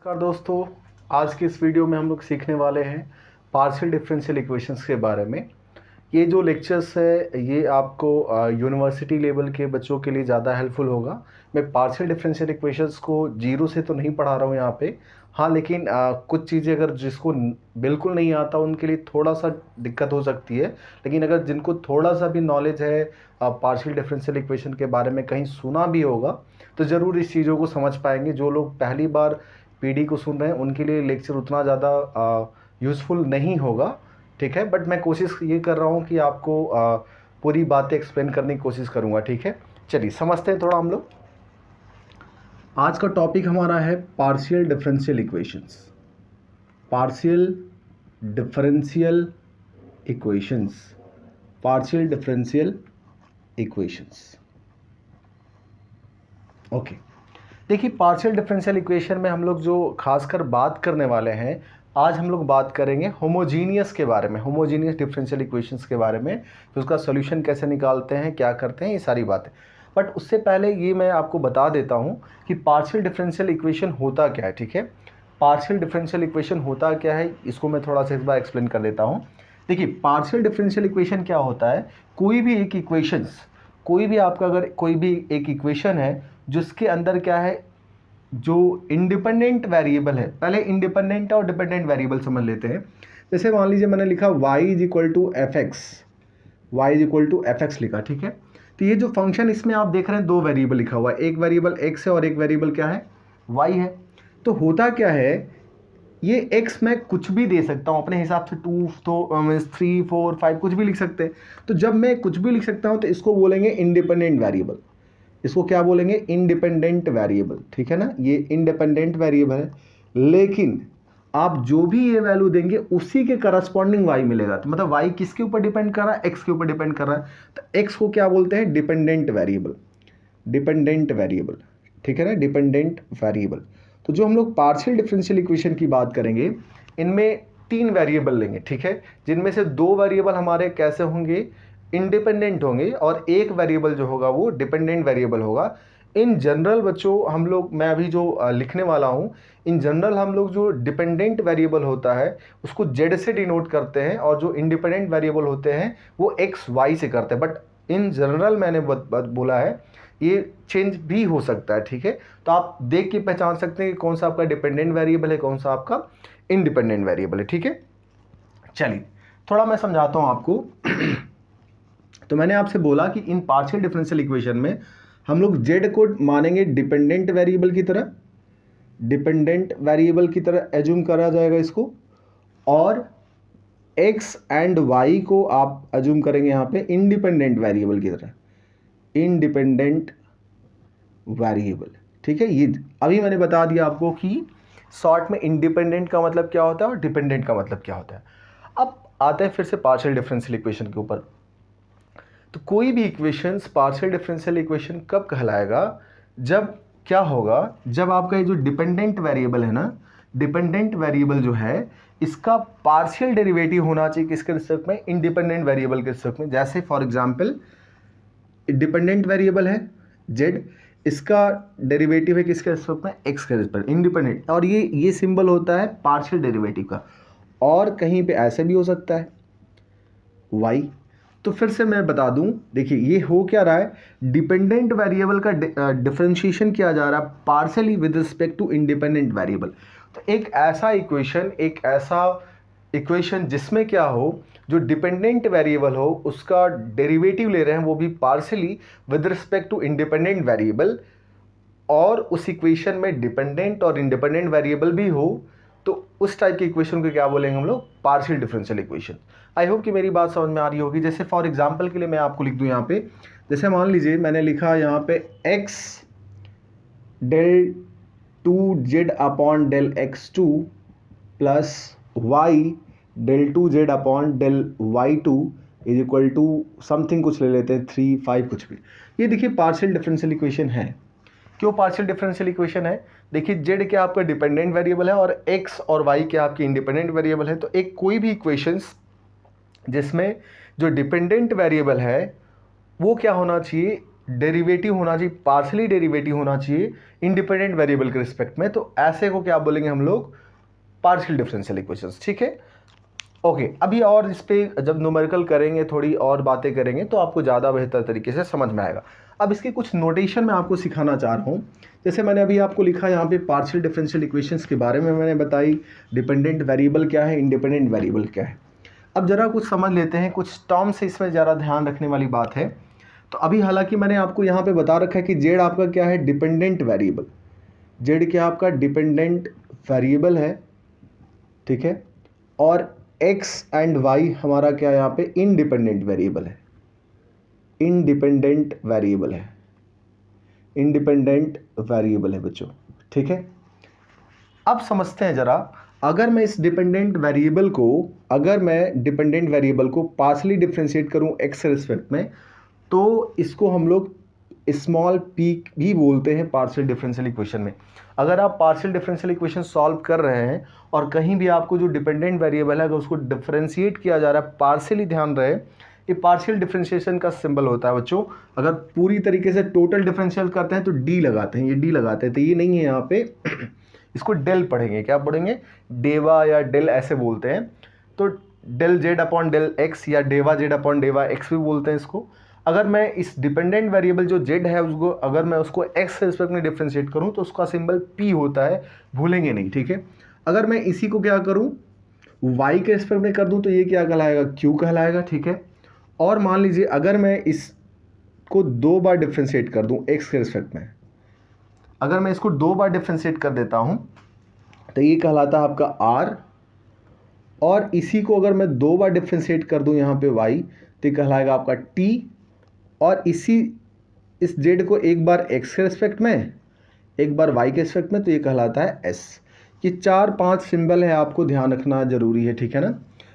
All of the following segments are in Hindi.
नमस्कार दोस्तों, आज की इस वीडियो में हम लोग सीखने वाले हैं पार्शियल डिफरेंशियल इक्वेशंस के बारे में। ये जो लेक्चर्स है ये आपको यूनिवर्सिटी लेवल के बच्चों के लिए ज़्यादा हेल्पफुल होगा। मैं पार्शियल डिफरेंशियल इक्वेशंस को जीरो से तो नहीं पढ़ा रहा हूँ यहाँ पे। हाँ, लेकिन कुछ चीज़ें अगर जिसको बिल्कुल नहीं आता उनके लिए थोड़ा सा दिक्कत हो सकती है, लेकिन अगर जिनको थोड़ा सा भी नॉलेज है पार्शियल डिफरेंशियल इक्वेशन के बारे में, कहीं सुना भी होगा, तो ज़रूर इस चीज़ों को समझ पाएंगे। जो लोग पहली बार पीडी को सुन रहे हैं उनके लिए लेक्चर उतना ज़्यादा यूज़फुल नहीं होगा, ठीक है। बट मैं कोशिश ये कर रहा हूँ कि आपको पूरी बातें एक्सप्लेन करने की कोशिश करूँगा, ठीक है। चलिए समझते हैं थोड़ा हम लोग। आज का टॉपिक हमारा है partial differential equations. Partial differential equations, partial differential equations. Okay, देखिए पार्शियल डिफरेंशियल इक्वेशन में हम लोग जो खासकर बात करने वाले हैं, आज हम लोग बात करेंगे होमोजीनियस के बारे में, होमोजीनियस डिफरेंशियल इक्वेशंस के बारे में, तो उसका सॉल्यूशन कैसे निकालते हैं, क्या करते हैं, ये सारी बातें। बट उससे पहले ये मैं आपको बता देता हूँ कि पार्शियल डिफरेंशियल इक्वेशन होता क्या है, ठीक है। पार्शियल डिफरेंशियल इक्वेशन होता क्या है इसको मैं थोड़ा सा इस बार एक्सप्लेन कर देता हूँ। देखिए पार्शियल डिफरेंशियल इक्वेशन क्या होता है, कोई भी एक इक्वेशंस, कोई भी आपका अगर कोई भी एक इक्वेशन है जिसके अंदर क्या है, जो इंडिपेंडेंट वेरिएबल है, पहले इंडिपेंडेंट और डिपेंडेंट वेरिएबल समझ लेते हैं। जैसे मान लीजिए मैंने लिखा y is equal to F X, Y is equal to F X लिखा, ठीक है। तो ये जो फंक्शन इसमें आप देख रहे हैं दो वेरिएबल लिखा हुआ है, एक वेरिएबल x है और एक वेरिएबल क्या है, y है। तो होता क्या है, ये x मैं कुछ भी दे सकता हूँ अपने हिसाब से, 2 तो 3 4 5 कुछ भी लिख सकते हैं। तो जब मैं कुछ भी लिख सकता हूँ तो इसको बोलेंगे इंडिपेंडेंट वेरिएबल। इसको क्या बोलेंगे, इंडिपेंडेंट वेरिएबल, ठीक है ना। ये इंडिपेंडेंट वेरिएबल है, लेकिन आप जो भी ये वैल्यू देंगे उसी के करस्पॉन्डिंग y मिलेगा। तो मतलब y किसके ऊपर डिपेंड कर रहा है, x के ऊपर डिपेंड कर रहा है। तो x को क्या बोलते हैं, डिपेंडेंट वेरिएबल, डिपेंडेंट वेरिएबल, ठीक है ना, डिपेंडेंट वेरिएबल। तो जो हम लोग पार्शियल डिफरेंशियल इक्वेशन की बात करेंगे, इनमें 3 वेरिएबल लेंगे, ठीक है, जिनमें से 2 वेरिएबल हमारे कैसे होंगे, इंडिपेंडेंट होंगे, और एक वेरिएबल जो होगा वो डिपेंडेंट वेरिएबल होगा। इन जनरल बच्चों हम लोग, मैं अभी जो लिखने वाला हूँ, इन जनरल हम लोग जो डिपेंडेंट वेरिएबल होता है उसको z से डिनोट करते हैं, और जो इंडिपेंडेंट वेरिएबल होते हैं वो x y से करते हैं। बट इन जनरल मैंने बोला है ये चेंज भी हो सकता है, ठीक है। तो आप देख के पहचान सकते हैं कि कौन सा आपका डिपेंडेंट वेरिएबल है, कौन सा आपका इंडिपेंडेंट वेरिएबल है, ठीक है। चलिए थोड़ा मैं समझाता हूँ आपको। तो मैंने आपसे बोला कि इन पार्शियल डिफरेंशियल इक्वेशन में हम लोग z को मानेंगे डिपेंडेंट वेरिएबल की तरह, डिपेंडेंट वेरिएबल की तरह एज्यूम करा जाएगा इसको, और x एंड y को आप एज्यूम करेंगे यहाँ पे इंडिपेंडेंट वेरिएबल की तरह, इंडिपेंडेंट वेरिएबल, ठीक है। ये अभी मैंने बता दिया आपको कि शॉर्ट में इंडिपेंडेंट का मतलब क्या होता है और डिपेंडेंट का मतलब क्या होता है। अब आते हैं फिर से पार्शियल डिफरेंशियल इक्वेशन के ऊपर। तो कोई भी इक्वेशंस पार्शियल डिफरेंशियल इक्वेशन कब कहलाएगा, जब क्या होगा, जब आपका ये जो डिपेंडेंट वेरिएबल है ना, डिपेंडेंट वेरिएबल जो है इसका पार्शियल डेरिवेटिव होना चाहिए किसके रिस्पेक्ट में, इंडिपेंडेंट वेरिएबल के रिस्पेक्ट में। जैसे फॉर एग्जांपल डिपेंडेंट वेरिएबल है z, इसका डेरिवेटिव है किसके रिस्पेक्ट में, x के रिस्पेक्ट, इंडिपेंडेंट, और ये सिंबल होता है पार्शियल डेरिवेटिव का। और कहीं पे ऐसे भी हो सकता है y। तो फिर से मैं बता दूं, देखिए ये हो क्या रहा है, डिपेंडेंट वेरिएबल का डिफरेंशिएशन किया जा रहा है partially with respect to independent variable. तो एक ऐसा इक्वेशन, एक ऐसा इक्वेशन जिसमें क्या हो, जो डिपेंडेंट वेरिएबल हो उसका डेरिवेटिव ले रहे हैं वो भी partially with respect to independent variable, और उस इक्वेशन में डिपेंडेंट और इंडिपेंडेंट वेरिएबल भी हो, तो उस टाइप की इक्वेशन को क्या बोलेंगे हम लोग, partial differential equation. I hope कि मेरी बात समझ में आ रही होगी। जैसे फॉर एग्जांपल के लिए मैं आपको लिख दूं यहाँ पे, जैसे मान लीजिए मैंने लिखा यहाँ पे x del 2z upon del x2 plus y del 2z upon del y2 is equal to something, कुछ ले लेते हैं 3 5 कुछ भी। ये देखिए पार्शियल डिफरेंशियल इक्वेशन है। क्यों पार्शियल डिफरेंशियल इक्वेशन है, देखिए z क्या आपका डिपेंडेंट वेरिएबल है और x और y क्या आपकी इंडिपेंडेंट वेरिएबल है। तो एक कोई भी इक्वेशंस जिसमें जो डिपेंडेंट वेरिएबल है वो क्या होना चाहिए, डेरिवेटिव होना चाहिए, पार्शियली डेरिवेटिव होना चाहिए इंडिपेंडेंट वेरिएबल के रिस्पेक्ट में, तो ऐसे को क्या बोलेंगे हम लोग, पार्शियल डिफरेंशियल इक्वेशंस। ठीक है, ओके। अभी और इस पे जब न्यूमेरिकल करेंगे, थोड़ी और बातें करेंगे तो आपको ज़्यादा बेहतर तरीके से समझ में आएगा। अब इसके कुछ नोटेशन मैं आपको सिखाना चाह रहा हूँ। जैसे मैंने अभी आपको लिखा यहाँ पे पार्शियल डिफरेंशियल इक्वेशंस के बारे में मैंने बताई, डिपेंडेंट वेरिएबल क्या है, इंडिपेंडेंट वेरिएबल क्या है। अब ज़रा कुछ समझ लेते हैं, कुछ टर्म्स से इसमें ज़रा ध्यान रखने वाली बात है। तो अभी हालांकि मैंने आपको यहाँ पे बता रखा है कि जेड आपका क्या है, डिपेंडेंट वेरिएबल। जेड क्या आपका डिपेंडेंट वेरिएबल है, ठीक है। और एक्स एंड वाई हमारा क्या यहाँ पे इंडिपेंडेंट वेरिएबल है, इंडिपेंडेंट वेरिएबल है, इंडिपेंडेंट वेरिएबल है बच्चों, ठीक है। अब समझते हैं ज़रा, अगर मैं इस डिपेंडेंट वेरिएबल को पार्शियली डिफरेंशिएट करूं एक्स के रिस्पेक्ट में, तो इसको हम लोग स्मॉल पी भी बोलते हैं पार्शियल डिफरेंशियल इक्वेशन में। अगर आप पार्शियल डिफरेंशियल इक्वेशन सॉल्व कर रहे हैं और कहीं भी आपको जो डिपेंडेंट वेरिएबल है अगर उसको डिफरेंशिएट किया जा रहा है पार्शियली, ध्यान रहे ये पार्शियल डिफरेंशिएशन का सिंबल होता है बच्चों। अगर पूरी तरीके से टोटल डिफरेंशियल करते हैं तो डी लगाते हैं, ये डी लगाते हैं, तो ये नहीं है यहाँ पे इसको डेल पढ़ेंगे, क्या पढ़ेंगे, डेवा या डेल ऐसे बोलते हैं। तो del Z upon del X या डेवा जेड अपॉन डेवा एक्स भी बोलते हैं इसको। अगर मैं इस डिपेंडेंट वेरिएबल जो जेड है उसको अगर मैं उसको एक्स के रिस्पेक्ट में डिफरेंशिएट करूं तो उसका सिंबल पी होता है, भूलेंगे नहीं, ठीक है। अगर मैं इसी को क्या करूं वाई के रिस्पेक्ट में कर दूं तो ये क्या कहलाएगा, क्यू कहलाएगा, ठीक है। और मान लीजिए अगर मैं इसको 2 बार डिफरेंशिएट कर दूं एक्स के रिस्पेक्ट में, अगर मैं इसको 2 बार डिफरेंशिएट कर देता हूं तो ये कहलाता है आपका आर। और इसी को अगर मैं 2 बार डिफरेंशिएट कर दूं यहाँ पे वाई तो ये कहलाएगा आपका टी। और इस जेड को एक बार एक्स के रिस्पेक्ट में, एक बार वाई के रिस्पेक्ट में, तो ये कहलाता है एस। ये 4-5 सिंबल है, आपको ध्यान रखना जरूरी है, ठीक है ना।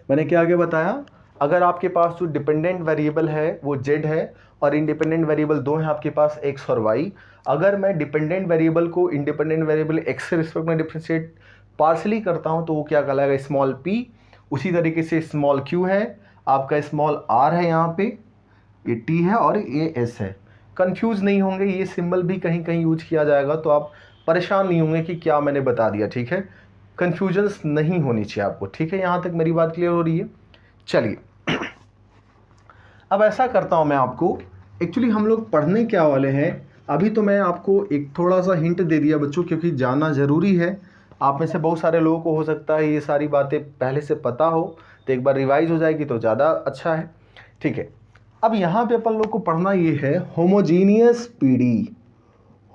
मैंने क्या आगे बताया, अगर आपके पास जो डिपेंडेंट वेरिएबल है वो जेड है और इंडिपेंडेंट वेरिएबल 2 हैं आपके पास, एक्स और वाई। अगर मैं डिपेंडेंट वेरिएबल को इंडिपेंडेंट वेरिएबल एक्स के रिस्पेक्ट में डिफरेंशिएट पार्शली करता हूँ तो वो क्या कहलाएगा, स्मॉल पी। उसी तरीके से स्मॉल क्यू है आपका, स्मॉल आर है यहाँ पे, ये टी है और ये एस है। कंफ्यूज नहीं होंगे, ये सिंबल भी कहीं कहीं यूज किया जाएगा तो आप परेशान नहीं होंगे कि क्या मैंने बता दिया, ठीक है। कंफ्यूजन्स नहीं होनी चाहिए आपको, ठीक है। यहाँ तक मेरी बात क्लियर हो रही है। चलिए अब ऐसा करता हूँ मैं आपको, एक्चुअली हम लोग पढ़ने क्या वाले हैं अभी, तो मैं आपको एक थोड़ा सा हिंट दे दिया बच्चों, क्योंकि जानना ज़रूरी है। आप में से बहुत सारे लोगों को हो सकता है ये सारी बातें पहले से पता हो, तो एक बार रिवाइज हो जाएगी तो ज़्यादा अच्छा है, ठीक है। अब यहाँ पे अपन लोग को पढ़ना ये है homogeneous PD,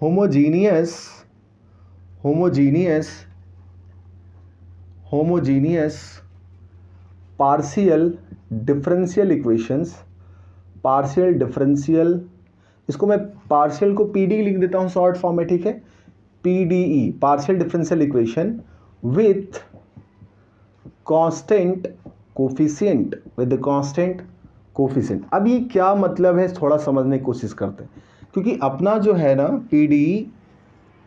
homogeneous partial differential equations, partial differential, इसको मैं पार्शियल को पीडी लिख देता हूँ शॉर्ट फॉर्म में, ठीक है। PDE partial differential equation with constant coefficient, with constant coefficient. अब ये क्या मतलब है थोड़ा समझने की कोशिश करते हैं, क्योंकि अपना जो है ना पीडीई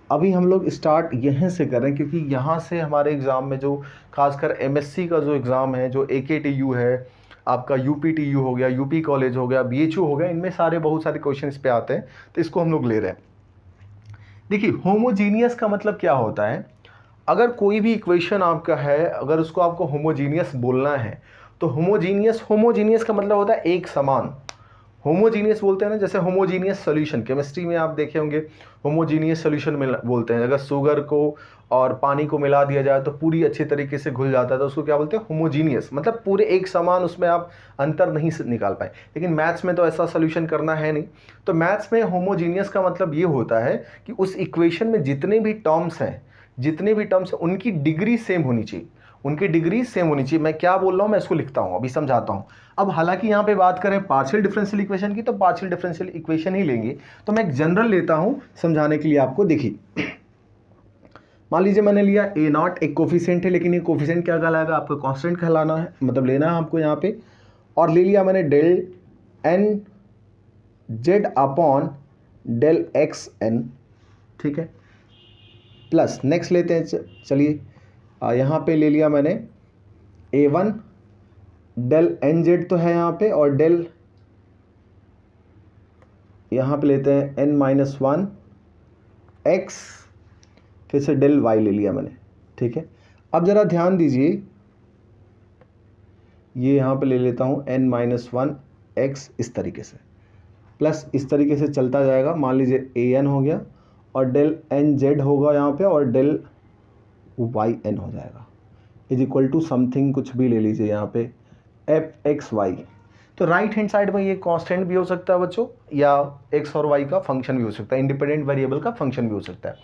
अभी हम लोग स्टार्ट यहीं से कर रहे हैं, क्योंकि यहाँ से हमारे एग्ज़ाम में जो खासकर एमएससी का जो एग्ज़ाम है, जो एकेटीयू है आपका, यूपीटीयू हो गया, यूपी कॉलेज हो गया, बीएचयू हो गया, इनमें सारे बहुत सारे क्वेश्चन इस पे आते हैं, तो इसको हम लोग ले रहे हैं। देखिए होमोजीनियस का मतलब क्या होता है, अगर कोई भी इक्वेशन आपका है अगर उसको आपको होमोजीनियस बोलना है तो होमोजीनियस का मतलब होता है एक समान। होमोजीनियस बोलते हैं ना, जैसे होमोजीनियस सॉल्यूशन केमिस्ट्री में आप देखे होंगे, होमोजीनियस सॉल्यूशन बोलते हैं। अगर शुगर को और पानी को मिला दिया जाए तो पूरी अच्छी तरीके से घुल जाता है, तो उसको क्या बोलते हैं, होमोजीनियस, मतलब पूरे एक समान, उसमें आप अंतर नहीं निकाल पाए। लेकिन मैथ्स में तो ऐसा सॉल्यूशन करना है नहीं, तो मैथ्स में होमोजीनियस का मतलब ये होता है कि उस इक्वेशन में जितने भी टर्म्स हैं उनकी डिग्री सेम होनी चाहिए, उनकी डिग्री सेम होनी चाहिए। मैं क्या बोल रहा हूँ मैं इसको लिखता हूँ, अभी समझाता हूँ। अब हालांकि यहाँ पे बात करें पार्शियल डिफरेंशियल इक्वेशन की, तो पार्शियल डिफरेंशियल इक्वेशन ही लेंगे, तो मैं एक जनरल लेता हूँ समझाने के लिए आपको। देखिए मान लीजिए मैंने लिया ए नॉट, एक कोफिशिएंट है, लेकिन ये कोफिशिएंट क्या कहलाएगा, आपको कांस्टेंट कहलाना है, मतलब लेना है आपको यहाँ पे। और ले लिया मैंने del N Z upon del X N, ठीक है, प्लस नेक्स्ट लेते हैं, चलिए यहाँ पे ले लिया मैंने A1 डेल एन जेड तो है यहाँ पे, और डेल यहाँ पे लेते हैं n-1 x, फिर से डेल y ले लिया मैंने, ठीक है। अब ज़रा ध्यान दीजिए, ये यहाँ पे ले लेता हूँ n-1 x इस तरीके से, प्लस इस तरीके से चलता जाएगा, मान लीजिए an हो गया और डेल nz होगा यहाँ पे और डेल yn हो जाएगा, इज इक्वल टू समथिंग कुछ भी ले लीजिए यहाँ पे fxy। तो राइट हैंड साइड में ये कांस्टेंट भी हो सकता है बच्चों, या x और y का फंक्शन भी हो सकता है, इंडिपेंडेंट वेरिएबल का फंक्शन भी हो सकता है।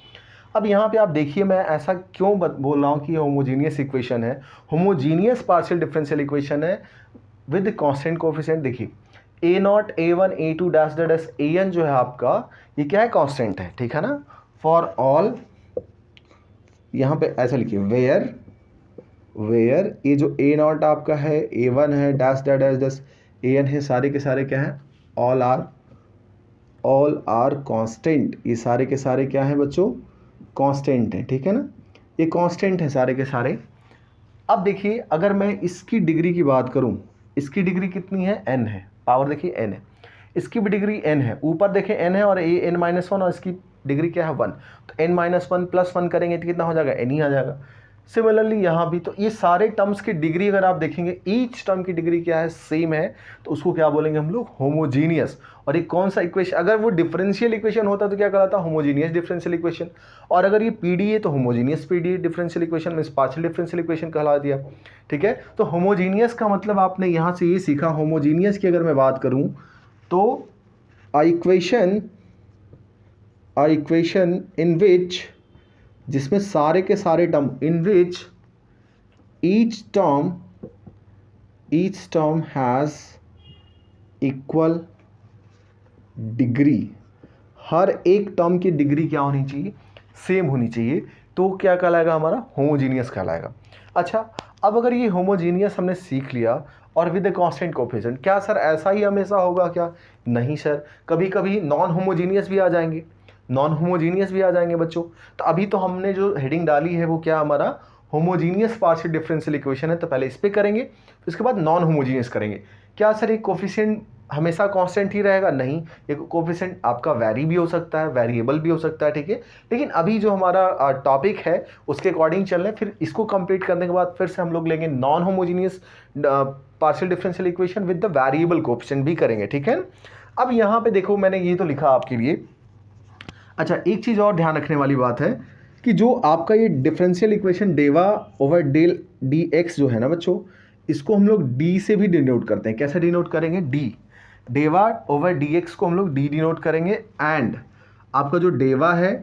अब यहाँ पे आप देखिए, मैं ऐसा क्यों बोल रहा हूँ कि होमोजीनियस इक्वेशन है, होमोजीनियस पार्शियल डिफरेंशियल इक्वेशन है विद कांस्टेंट कोएफिशिएंट। देखिए a0 a1 a2 dash dash an जो है आपका, ये क्या है, कांस्टेंट है, ठीक है ना। फॉर ऑल, यहाँ पे ऐसा लिखिए वेयर ये जो a0 आपका है, a1 है, डैश डैश डैश an है, सारे के सारे क्या हैं, ऑल आर कांस्टेंट। ये सारे के सारे क्या हैं बच्चों, कांस्टेंट हैं, ठीक है ना, ये कांस्टेंट हैं सारे के सारे। अब देखिए अगर मैं इसकी डिग्री की बात करूं, इसकी डिग्री कितनी है, n है, पावर देखिए n है, इसकी भी डिग्री n है, ऊपर देखिए n है और a n-1 और इसकी डिग्री क्या है 1, तो n-1 प्लस 1 करेंगे तो कितना हो जाएगा, n ही आ जाएगा। सिमिलरली यहाँ भी, तो ये सारे टर्म्स की डिग्री अगर आप देखेंगे, ईच टर्म की डिग्री क्या है, सेम है, तो उसको क्या बोलेंगे हम लोग, होमोजीनियस। और ये कौन सा इक्वेशन, अगर वो डिफरेंशियल इक्वेशन होता तो क्या कहलाता, होमोजीनियस डिफरेंशियल इक्वेशन, और अगर ये पीडी है तो homogeneous PD differential equation, means partial differential equation कहला दिया, ठीक है। तो होमोजीनियस का मतलब आपने यहाँ से ये सीखा, होमोजीनियस की अगर मैं बात करूँ तो इक्वेशन इन विच, जिसमें सारे के सारे term, in which each term has equal degree, हर एक टर्म की डिग्री क्या होनी चाहिए, सेम होनी चाहिए, तो क्या कहलाएगा हमारा, होमोजीनियस कहलाएगा। अच्छा, अब अगर ये होमोजीनियस हमने सीख लिया और विद द कांस्टेंट कोएफिशिएंट, क्या सर ऐसा ही हमेशा होगा क्या, नहीं सर, कभी कभी नॉन होमोजीनियस भी आ जाएंगे, बच्चों। तो अभी तो हमने जो हेडिंग डाली है वो क्या हमारा, होमोजीनियस पार्शियल डिफरेंशियल इक्वेशन है, तो पहले इस पे करेंगे, फिर उसके बाद नॉन होमोजीनियस करेंगे। क्या सर ये कोफिशिएंट हमेशा कांस्टेंट ही रहेगा, नहीं, ये कोफिशिएंट आपका वैरी भी हो सकता है, वेरिएबल भी हो सकता है, ठीक है। लेकिन अभी जो हमारा टॉपिक है उसके अकॉर्डिंग चल रहे हैं, फिर इसको कंप्लीट करने के बाद फिर से हम लोग लेंगे non homogeneous partial differential equation with the variable coefficient भी करेंगे, ठीक है। अब यहाँ पे देखो मैंने ये तो लिखा आपके लिए। अच्छा, एक चीज़ और ध्यान रखने वाली बात है कि जो आपका ये differential equation del over del D X जो है ना बच्चों, इसको हम लोग डी से भी डिनोट करते हैं। कैसे डिनोट करेंगे, डी, डेवा ओवर डी एक्स को हम लोग डी डिनोट करेंगे, एंड आपका जो डेवा है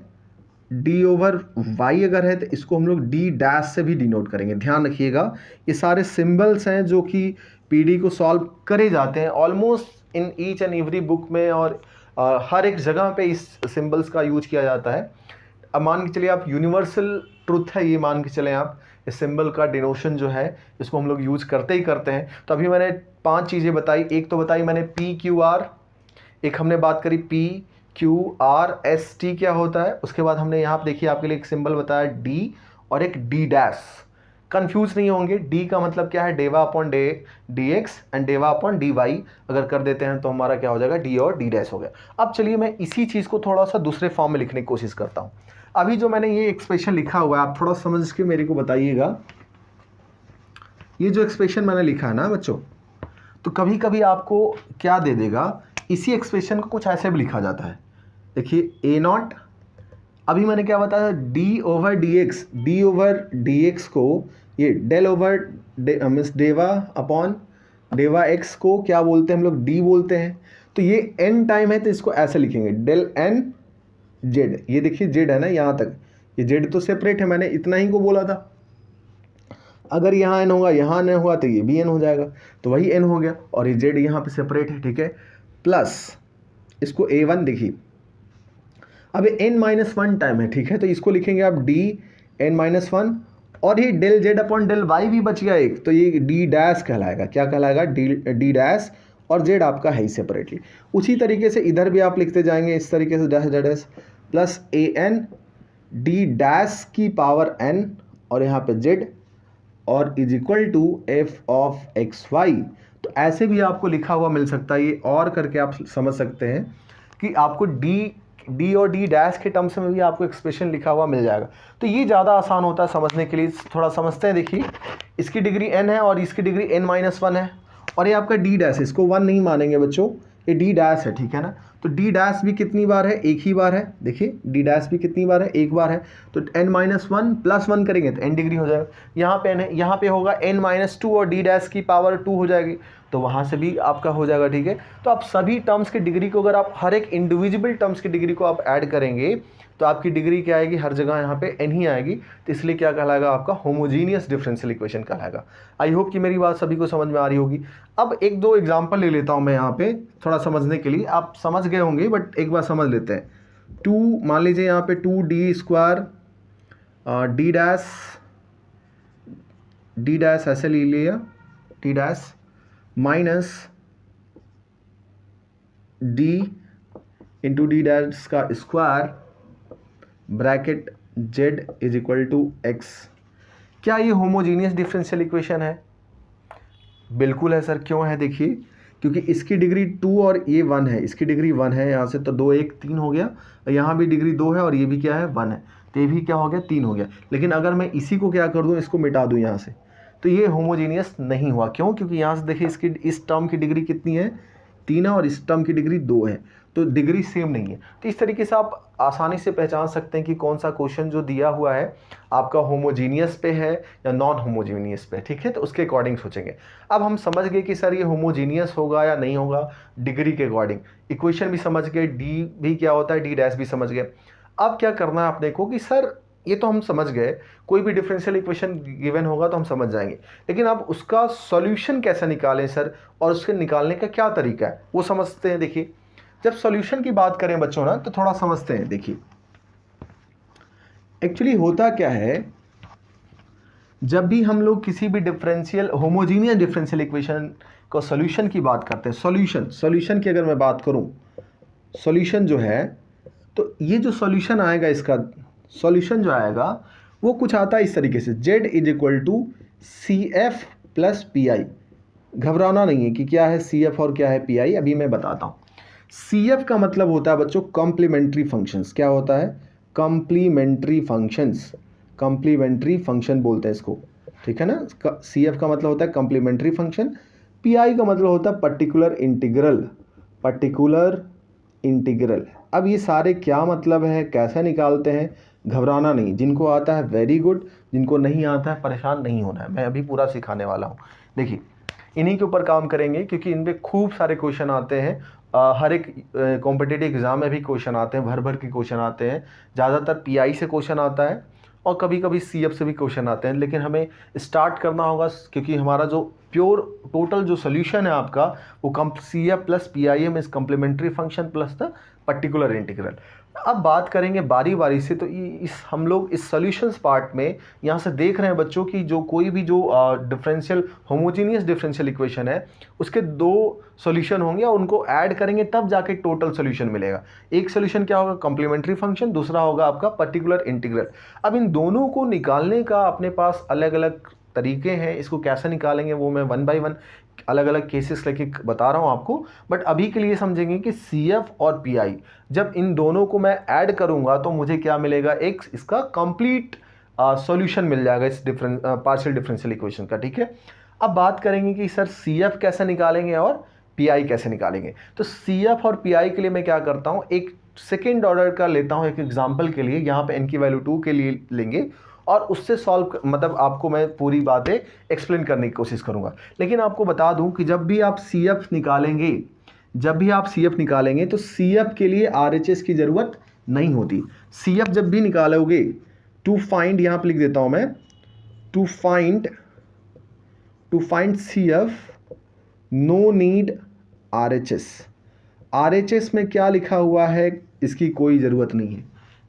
डी ओवर वाई अगर है तो इसको हम लोग डी डैश से भी डिनोट करेंगे। ध्यान रखिएगा, ये सारे सिंबल्स हैं जो कि पीडी को सॉल्व करे जाते हैं almost in each and every book में, और हर एक जगह पे इस सिंबल्स का यूज किया जाता है। अब मान के चलिए आप, यूनिवर्सल ट्रुथ है ये, मान के चलें आप, इस सिंबल का डिनोशन जो है इसको हम लोग यूज करते ही करते हैं। तो अभी मैंने 5 चीज़ें बताई, एक तो बताई मैंने पी क्यू आर, एक हमने बात करी P Q R S T क्या होता है, उसके बाद हमने यहाँ पे देखिए आपके लिए एक सिंबल बताया डी और एक डी डैश। कंफ्यूज नहीं होंगे, डी का मतलब क्या है, del upon D X and del upon D Y, अगर कर देते हैं तो हमारा क्या हो जाएगा, डी और डी डैश हो गया। अब चलिए मैं इसी चीज़ को थोड़ा सा दूसरे फॉर्म में लिखने की कोशिश करता हूँ। अभी जो मैंने ये एक्सप्रेशन लिखा हुआ है, आप थोड़ा समझ के मेरे को बताइएगा, ये जो एक्सप्रेशन मैंने लिखा है ना बच्चों, तो कभी कभी आपको क्या दे देगा, इसी एक्सप्रेशन को कुछ ऐसे भी लिखा जाता है। देखिए ए नॉट, अभी मैंने क्या बताया, डी ओवर डी एक्स को ये del over means del upon डेवा X को क्या बोलते हैं हम लोग, डी बोलते हैं। तो ये एन टाइम है तो इसको ऐसे लिखेंगे, डेल एन जेड। ये देखिए जेड है ना यहाँ तक, ये जेड तो सेपरेट है, मैंने इतना ही को बोला था। अगर यहाँ एन होगा, यहाँ एन होगा तो ये भी एन हो जाएगा, तो वही एन हो गया, और ये जेड यहाँ पे सेपरेट है, ठीक है। प्लस इसको ए वन देखिए, अब n-1 टाइम है, ठीक है, तो इसको लिखेंगे आप डी n-1, और ये del Z upon del Y भी बच गया एक, तो ये डी डैश कहलाएगा। क्या कहलाएगा, डी डैश, और जेड आपका है ही सेपरेटली। उसी तरीके से इधर भी आप लिखते जाएंगे इस तरीके से, dash dash plus A N D dash की पावर n, और यहाँ पे जेड, और is equal to F of X Y. तो ऐसे भी आपको लिखा हुआ मिल सकता है, ये और करके आप समझ सकते हैं कि आपको डी और डी डैश के टर्म्स में भी आपको एक्सप्रेशन लिखा हुआ मिल जाएगा। तो ये ज़्यादा आसान होता है समझने के लिए। थोड़ा समझते हैं। देखिए इसकी डिग्री n है और इसकी डिग्री n-1 है और ये आपका डी डैश है, इसको 1 नहीं मानेंगे बच्चों, ये डी डैश है, ठीक है ना। तो डी डैश भी कितनी बार है, एक ही बार है। देखिए डी डैश भी कितनी बार है, एक बार है। तो n-1 प्लस 1 करेंगे तो n डिग्री हो जाएगा। यहाँ पे n है, यहाँ पे होगा n-2 और डी डैश की पावर 2 हो जाएगी, तो वहाँ से भी आपका हो जाएगा, ठीक है। तो आप सभी टर्म्स की डिग्री को, अगर आप हर एक इंडिविजुअल टर्म्स की डिग्री को आप ऐड करेंगे तो आपकी डिग्री क्या आएगी, हर जगह यहाँ पे n ही आएगी। तो इसलिए क्या कहलाएगा, आपका होमोजीनियस डिफरेंशियल इक्वेशन कहलाएगा। आई होप कि मेरी बात सभी को समझ में आ रही होगी। अब एक दो एग्जांपल ले लेता हूँ मैं यहाँ पे थोड़ा समझने के लिए। आप समझ गए होंगे बट एक बार समझ लेते हैं। 2 मान लीजिए यहाँ पे 2d² डी डैश ऐसे ले लिया, D dash minus D into D dash का square bracket z is equal to x। क्या ये होमोजीनियस डिफरेंशियल इक्वेशन है? बिल्कुल है सर। क्यों है? देखिए क्योंकि इसकी डिग्री 2 और ये 1 है, इसकी डिग्री 1 है, यहाँ से तो 2 1 3 हो गया, और यहाँ भी डिग्री 2 है और ये भी क्या है 1 है, तो ये भी क्या हो गया 3 हो गया। लेकिन अगर मैं इसी को क्या कर दूँ, इसको मिटा दूँ यहाँ से, तो ये होमोजीनियस नहीं हुआ। क्यों? क्योंकि यहाँ से देखिए इसकी इस टर्म की डिग्री कितनी है, 3 है, और इस टर्म की डिग्री 2 है, तो डिग्री सेम नहीं है। तो इस तरीके से आप आसानी से पहचान सकते हैं कि कौन सा क्वेश्चन जो दिया हुआ है आपका होमोजीनियस पे है या नॉन होमोजीनियस पे, ठीक है। तो उसके अकॉर्डिंग सोचेंगे। अब हम समझ गए कि सर ये होमोजीनियस होगा या नहीं होगा डिग्री के अकॉर्डिंग। इक्वेशन भी समझ गए, डी भी क्या होता है, डी डैश भी समझ गए। अब क्या करना है आपने को कि सर ये तो हम समझ गए, कोई भी डिफरेंशियल इक्वेशन गिवन होगा तो हम समझ जाएंगे, लेकिन अब उसका सॉल्यूशन कैसे निकालें सर, और उसके निकालने का क्या तरीका है वो समझते हैं। देखिए जब सॉल्यूशन की बात करें बच्चों ना, तो थोड़ा समझते हैं। देखिए एक्चुअली होता क्या है, जब भी हम लोग किसी भी डिफरेंशियल होमोजीनियस डिफरेंशियल इक्वेशन का सॉल्यूशन की बात करते हैं, सॉल्यूशन की अगर मैं बात करूं, सॉल्यूशन जो है, तो ये जो सॉल्यूशन आएगा, इसका सॉल्यूशन जो आएगा वो कुछ आता है इस तरीके से, z is equal to CF plus PI। घबराना नहीं है कि क्या है CF और क्या है PI, अभी मैं बताता हूँ। CF का मतलब होता है बच्चों कॉम्प्लीमेंट्री फंक्शंस। क्या होता है? कॉम्प्लीमेंट्री फंक्शंस, कॉम्प्लीमेंट्री फंक्शन बोलते हैं इसको, ठीक है ना। CF का मतलब होता है कॉम्प्लीमेंट्री फंक्शन, PI का मतलब होता है पर्टिकुलर इंटीग्रल, पर्टिकुलर इंटीग्रल। अब ये सारे क्या मतलब है, कैसे निकालते हैं, घबराना नहीं। जिनको आता है वेरी गुड, जिनको नहीं आता है परेशान नहीं होना है, मैं अभी पूरा सिखाने वाला हूँ। देखिए इन्हीं के ऊपर काम करेंगे क्योंकि इन पे खूब सारे क्वेश्चन आते हैं। हर एक कॉम्पिटिटिव एग्जाम में भी क्वेश्चन आते हैं, भर भर के क्वेश्चन आते हैं। ज़्यादातर PI से क्वेश्चन आता है और कभी कभी CF से भी क्वेश्चन आते हैं, लेकिन हमें स्टार्ट करना होगा क्योंकि हमारा जो प्योर टोटल जो सोल्यूशन है आपका वो CF plus PI means complementary function plus the particular integral. अब बात करेंगे बारी बारी से। तो हम लोग इस सॉल्यूशंस पार्ट में यहाँ से देख रहे हैं बच्चों की जो कोई भी जो डिफरेंशियल होमोजीनियस डिफरेंशियल इक्वेशन है उसके 2 सॉल्यूशन होंगे और उनको ऐड करेंगे तब जाके टोटल सॉल्यूशन मिलेगा। एक सॉल्यूशन क्या होगा, कॉम्प्लीमेंट्री फंक्शन, दूसरा होगा आपका पर्टिकुलर इंटीग्रल। अब इन दोनों को निकालने का अपने पास अलग अलग तरीके हैं, इसको कैसे निकालेंगे वो मैं 1 बाय 1 अलग अलग केसेस लेके बता रहा हूँ आपको। बट अभी के लिए समझेंगे कि CF और PI जब इन दोनों को मैं ऐड करूँगा तो मुझे क्या मिलेगा, एक इसका कंप्लीट सॉल्यूशन मिल जाएगा इस पार्शियल डिफरेंशियल इक्वेशन का, ठीक है। अब बात करेंगे कि सर CF कैसे निकालेंगे और PI कैसे निकालेंगे। तो CF और PI के लिए मैं क्या करता हूँ, एक सेकेंड ऑर्डर का लेता हूँ एक एग्जाम्पल के लिए। यहाँ पे n की वैल्यू 2 के लिए लेंगे और उससे सॉल्व मतलब आपको मैं पूरी बातें एक्सप्लेन करने की कोशिश करूंगा। लेकिन आपको बता दूं कि जब भी आप CF निकालेंगे, तो CF के लिए RHS की ज़रूरत नहीं होती। CF जब भी निकालोगे, टू फाइंड, यहाँ पर लिख देता हूँ मैं, to find CF no need RHS। RHS में क्या लिखा हुआ है इसकी कोई ज़रूरत नहीं है।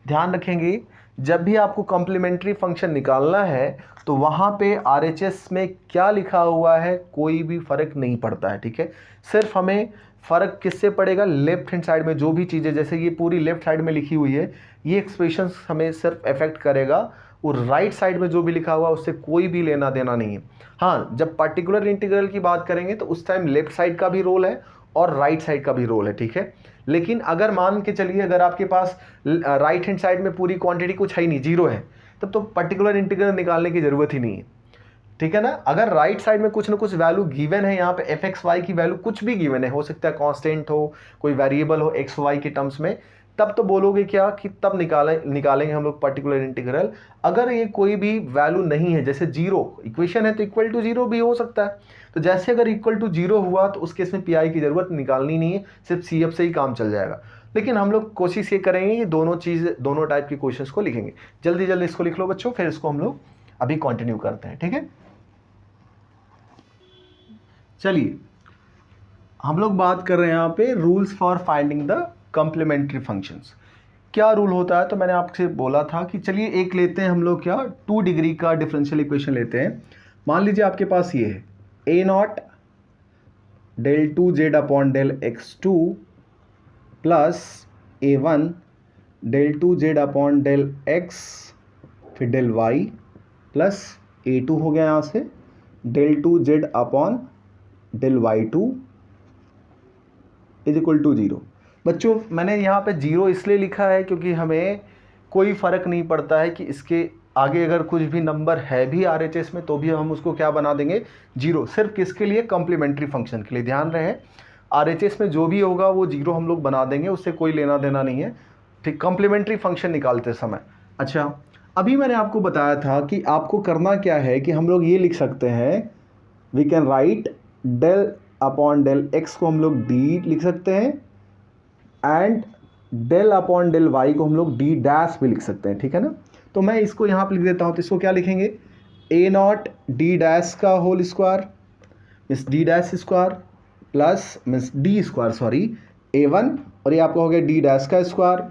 ध्यान रखेंगे जब भी आपको कॉम्प्लीमेंट्री फंक्शन निकालना है तो वहाँ पे RHS में क्या लिखा हुआ है कोई भी फ़र्क नहीं पड़ता है, ठीक है। सिर्फ हमें फ़र्क किससे पड़ेगा, लेफ्ट हैंड साइड में जो भी चीज़ें, जैसे ये पूरी लेफ्ट साइड में लिखी हुई है, ये एक्सप्रेशंस हमें सिर्फ अफेक्ट करेगा, और राइट साइड में जो भी लिखा हुआ उससे कोई भी लेना देना नहीं है। हाँ, जब पर्टिकुलर इंटीग्रल की बात करेंगे तो उस टाइम लेफ्ट साइड का भी रोल है और राइट साइड का भी रोल है, ठीक है। लेकिन अगर मान के चलिए अगर आपके पास राइट हैंड साइड में पूरी क्वांटिटी कुछ है ही नहीं, जीरो है, तब तो पर्टिकुलर इंटीग्रल निकालने की जरूरत ही नहीं है, ठीक है ना। अगर राइट साइड में कुछ ना कुछ वैल्यू गिवन है, यहाँ पे एफ एक्स वाई की वैल्यू कुछ भी गिवन है, हो सकता है कांस्टेंट हो, कोई वेरिएबल हो एक्स वाई के टर्म्स में, तब तो बोलोगे क्या कि तब निकालेंगे हम लोग पर्टिकुलर इंटीग्रल। अगर ये कोई भी वैल्यू नहीं है, जैसे जीरो इक्वेशन है तो इक्वल टू जीरो भी हो सकता है, तो जैसे अगर इक्वल टू जीरो हुआ तो उस केस में पी आई की जरूरत निकालनी नहीं है, सिर्फ सी एफ से ही काम चल जाएगा। लेकिन हम लोग कोशिश ये करेंगे कि दोनों टाइप की क्वेश्चंस को लिखेंगे। जल्दी जल्दी इसको लिख लो बच्चों, फिर इसको हम लोग अभी कंटिन्यू करते हैं, ठीक है। चलिए हम लोग बात कर रहे हैं यहाँ पे rules for finding the complementary functions. क्या रूल होता है, तो मैंने आपसे बोला था कि चलिए एक लेते हैं हम लोग, क्या 2 डिग्री का डिफरेंशियल इक्वेशन लेते हैं। मान लीजिए आपके पास ये है A naught del 2z upon del x2 plus a1 del 2z upon del x फिर डेल y प्लस a2 हो गया यहाँ से del 2z upon del y2 is equal to 0। बच्चों मैंने यहाँ पे 0 इसलिए लिखा है क्योंकि हमें कोई फ़र्क नहीं पड़ता है कि इसके आगे अगर कुछ भी नंबर है भी RHS में तो भी हम उसको क्या बना देंगे 0, सिर्फ किसके लिए, कॉम्प्लीमेंट्री फंक्शन के लिए। ध्यान रहे RHS में जो भी होगा वो 0 हम लोग बना देंगे, उससे कोई लेना देना नहीं है, ठीक, कॉम्प्लीमेंट्री फंक्शन निकालते समय। अच्छा अभी मैंने आपको बताया था कि आपको करना क्या है कि हम लोग ये लिख सकते हैं, we can write del upon del X को हम लोग डी लिख सकते हैं and del upon del Y को हम लोग डी डैश भी लिख सकते हैं, ठीक है ना। तो मैं इसको यहाँ पर लिख देता हूँ, तो इसको क्या लिखेंगे, ए नॉट डी डैश का whole square means D dash square plus means D square sorry a1 और ये आपका हो गया डी डैश का स्क्वायर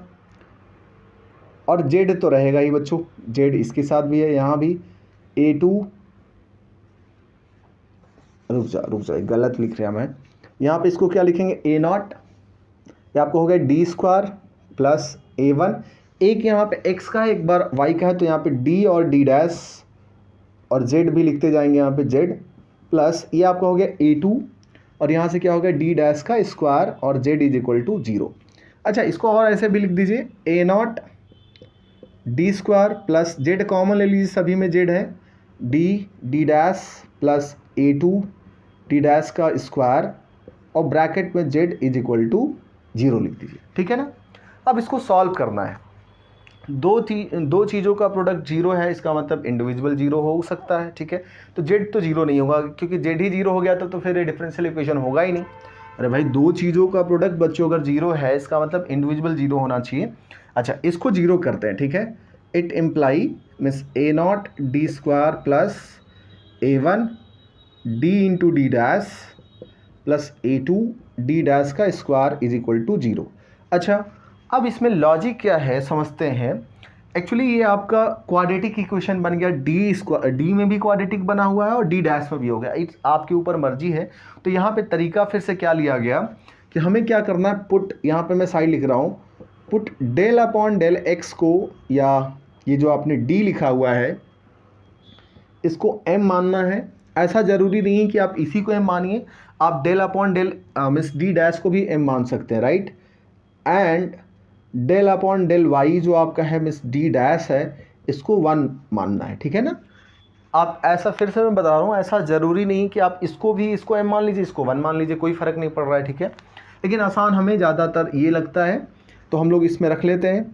और जेड तो रहेगा ही बच्चों, जेड इसके साथ भी है, यहाँ भी a2 रुक जा गलत लिख रहा मैं, यहाँ पे इसको क्या लिखेंगे ए नॉट, ये आपको हो गया डी स्क्वायर प्लस a1, एक यहाँ पे x का है एक बार y का है, तो यहाँ पे d और d डैश और z भी लिखते जाएंगे यहाँ पे z प्लस ये आपका हो गया a2 और यहाँ से क्या हो गया d डैश का स्क्वायर और z इज इक्वल टू 0। अच्छा इसको और ऐसे भी लिख दीजिए a not D square plus z common ले लीजिए, सभी में z है, d dash plus a2 d dash का स्क्वायर और ब्रैकेट में z इज इक्वल टू 0 लिख दीजिए, ठीक है ना। अब इसको सॉल्व करना है, दो चीज़ों का प्रोडक्ट 0 है, इसका मतलब इंडिविजुअल 0 हो सकता है, ठीक है। तो z तो 0 नहीं होगा क्योंकि z ही 0 हो गया तो फिर ये डिफरेंशियल इक्वेशन होगा ही नहीं। अरे भाई दो चीज़ों का प्रोडक्ट बच्चों अगर 0 है इसका मतलब इंडिविजुअल 0 होना चाहिए। अच्छा इसको 0 करते हैं, ठीक है। It imply means A not D square plus a1 d into D dash plus a2 D dash का स्क्वायर इज इक्वल टू 0। अच्छा अब इसमें लॉजिक क्या है समझते हैं। एक्चुअली ये आपका क्वाड्रेटिक इक्वेशन बन गया, डी में भी क्वाड्रेटिक बना हुआ है और डी डैश में भी हो गया, इट्स आपके ऊपर मर्जी है। तो यहाँ पे तरीका फिर से क्या लिया गया कि हमें क्या करना है, पुट यहाँ पे मैं साइड लिख रहा हूँ, put del upon del X को या ये जो आपने डी लिखा हुआ है इसको m मानना है। ऐसा ज़रूरी नहीं है कि आप इसी को m मानिए, आप del upon del means D dash को भी m मान सकते हैं, right. And del upon del Y जो आपका है मिस डी डैश है इसको 1 मानना है, ठीक है ना। आप ऐसा फिर से मैं बता रहा हूँ, ऐसा ज़रूरी नहीं कि आप इसको m मान लीजिए इसको 1 मान लीजिए, कोई फ़र्क नहीं पड़ रहा है, ठीक है। लेकिन आसान हमें ज़्यादातर ये लगता है तो हम लोग इसमें रख लेते हैं।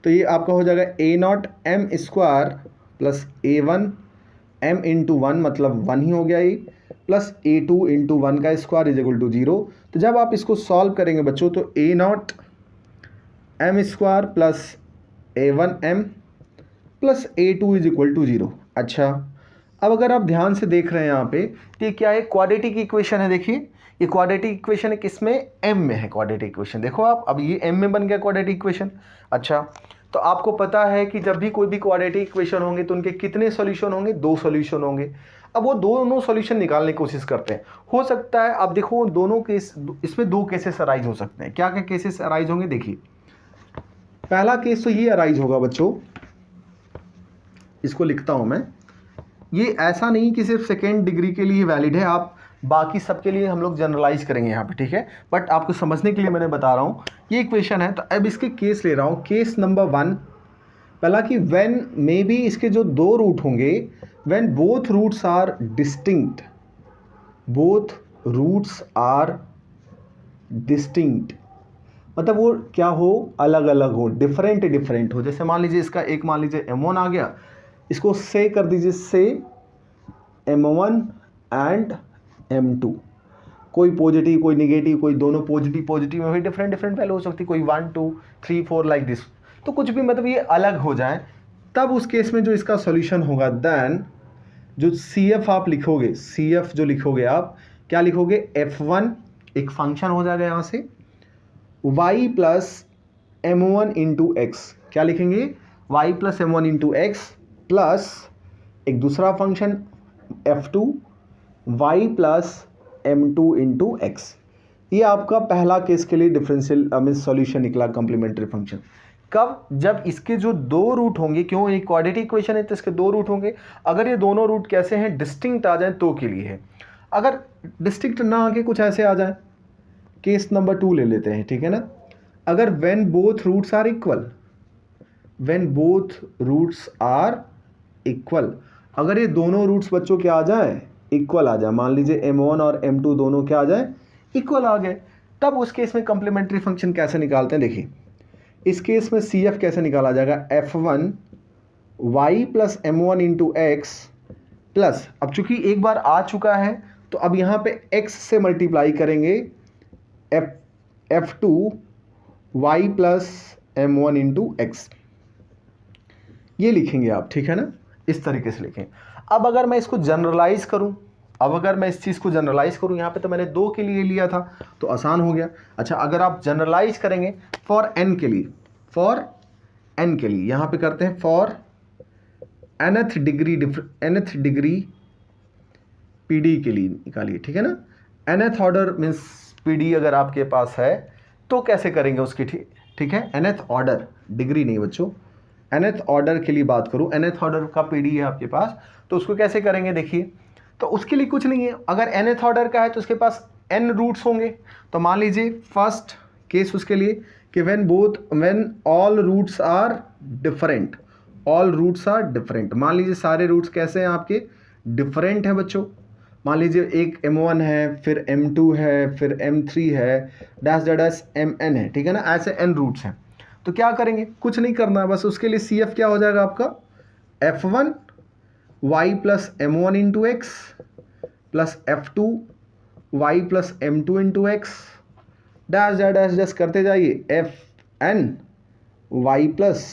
तो ये आपका हो जाएगा A naught M square plus a1 m into 1 मतलब 1 ही हो गया ये, प्लस a2 इंटू 1 का स्क्वायर इज इक्वल टू 0। तो जब आप इसको सॉल्व करेंगे बच्चों तो a naught M square plus a1 m plus a2 is equal to 0। अच्छा अब अगर आप ध्यान से देख रहे हैं यहाँ पे तो ये क्या है, क्वाड्रेटिक इक्वेशन है। देखिए ये क्वाड्रेटिक इक्वेशन है, किसमें m में है क्वाड्रेटिक इक्वेशन, देखो आप अब ये m में बन गया क्वाड्रेटिक इक्वेशन। अच्छा तो आपको पता है कि जब भी कोई भी क्वाड्रेटिक इक्वेशन होंगे तो उनके कितने सॉल्यूशन होंगे, 2 सॉल्यूशन होंगे। अब वो दोनों सॉल्यूशन निकालने की कोशिश करते हैं। हो सकता है अब देखो दोनों केस, इसमें 2 केसेस अराइज हो सकते हैं। क्या क्या केसेस अराइज होंगे, देखिए पहला केस तो ये अराइज होगा बच्चों, इसको लिखता हूं मैं, ये ऐसा नहीं कि सिर्फ सेकेंड डिग्री के लिए वैलिड है, आप बाकी सबके लिए हम लोग जनरलाइज करेंगे यहाँ पे, ठीक है। बट आपको समझने के लिए मैंने बता रहा हूँ ये इक्वेशन है। तो अब इसके केस ले रहा हूँ, केस नंबर 1 पहला कि व्हेन मे बी इसके जो दो रूट होंगे, when both roots are distinct, both roots are distinct मतलब वो क्या हो, अलग अलग हो, डिफरेंट डिफरेंट हो। जैसे मान लीजिए इसका एक मान लीजिए m1 आ गया, इसको से कर दीजिए, से m1 एंड m2, कोई पॉजिटिव कोई निगेटिव, कोई दोनों पॉजिटिव पॉजिटिव में भी डिफरेंट डिफरेंट वैल्यू हो सकती है, कोई 1 2 3 4 लाइक दिस। तो कुछ भी मतलब ये अलग हो जाए, तब उस केस में जो इसका सॉल्यूशन होगा, देन जो CF आप लिखोगे, CF जो लिखोगे आप क्या लिखोगे, f1 एक फंक्शन हो जाएगा यहाँ से, y plus m1 into x, क्या लिखेंगे, y plus m1 into x plus एक दूसरा function f2 y plus m2 into x. ये आपका पहला केस के लिए डिफरेंशियल मीन सॉल्यूशन निकला, कॉम्प्लीमेंट्री फंक्शन। कब, जब इसके जो दो रूट होंगे, क्यों ये क्वाड्रेटिक इक्वेशन है तो इसके दो रूट होंगे, अगर ये दोनों रूट कैसे हैं, डिस्टिंक्ट आ जाए तो के लिए है। अगर डिस्टिंक्ट ना आके कुछ ऐसे आ जाए, केस नंबर 2 ले लेते हैं, ठीक है ना। अगर when both roots are equal, when both roots are equal, अगर ये दोनों रूट्स बच्चों क्या आ जाए, इक्वल आ जाए, मान लीजिए m1 और m2 दोनों क्या आ जाए, इक्वल आ गए, तब उस केस में कॉम्प्लीमेंट्री फंक्शन कैसे निकालते हैं, देखिए इस केस में CF कैसे निकाला जाएगा, f1 y plus m1 into x plus, अब चूंकि एक बार आ चुका है तो अब यहाँ पे x से मल्टीप्लाई करेंगे, f2 y plus m1 into x, ये लिखेंगे आप, ठीक है ना, इस तरीके से लिखें। अब अगर मैं इसको जनरलाइज करूं, अब अगर मैं इस चीज़ को जनरलाइज करूं, यहाँ पे तो मैंने 2 के लिए लिया था तो आसान हो गया। अच्छा, अगर आप जनरलाइज करेंगे फॉर n के लिए, फॉर n के लिए यहाँ पे करते हैं फॉर nth डिग्री PD के लिए निकालिए, ठीक है ना। nth ऑर्डर मीन्स PD अगर आपके पास है तो कैसे करेंगे उसकी, ठीक है, nth ऑर्डर, डिग्री नहीं बच्चों, nth ऑर्डर के लिए बात करूं, nth ऑर्डर का PD है आपके पास तो उसको कैसे करेंगे, देखिए तो उसके लिए कुछ नहीं है। अगर nth ऑर्डर का है तो उसके पास n रूट्स होंगे, तो मान लीजिए फर्स्ट केस उसके लिए कि when all roots are different, all roots are different, मान लीजिए सारे रूट्स कैसे हैं आपके, डिफरेंट हैं बच्चों। मान लीजिए एक m1 है, फिर m2 है, फिर m3 है, डैश डैश mn है, ठीक है ना, ऐसे n रूट्स हैं। तो क्या करेंगे, कुछ नहीं करना है, बस उसके लिए CF क्या हो जाएगा आपका, f1 y plus m1 into x plus f2 y plus m2 into x, dash dash dash करते जाइए, fn y plus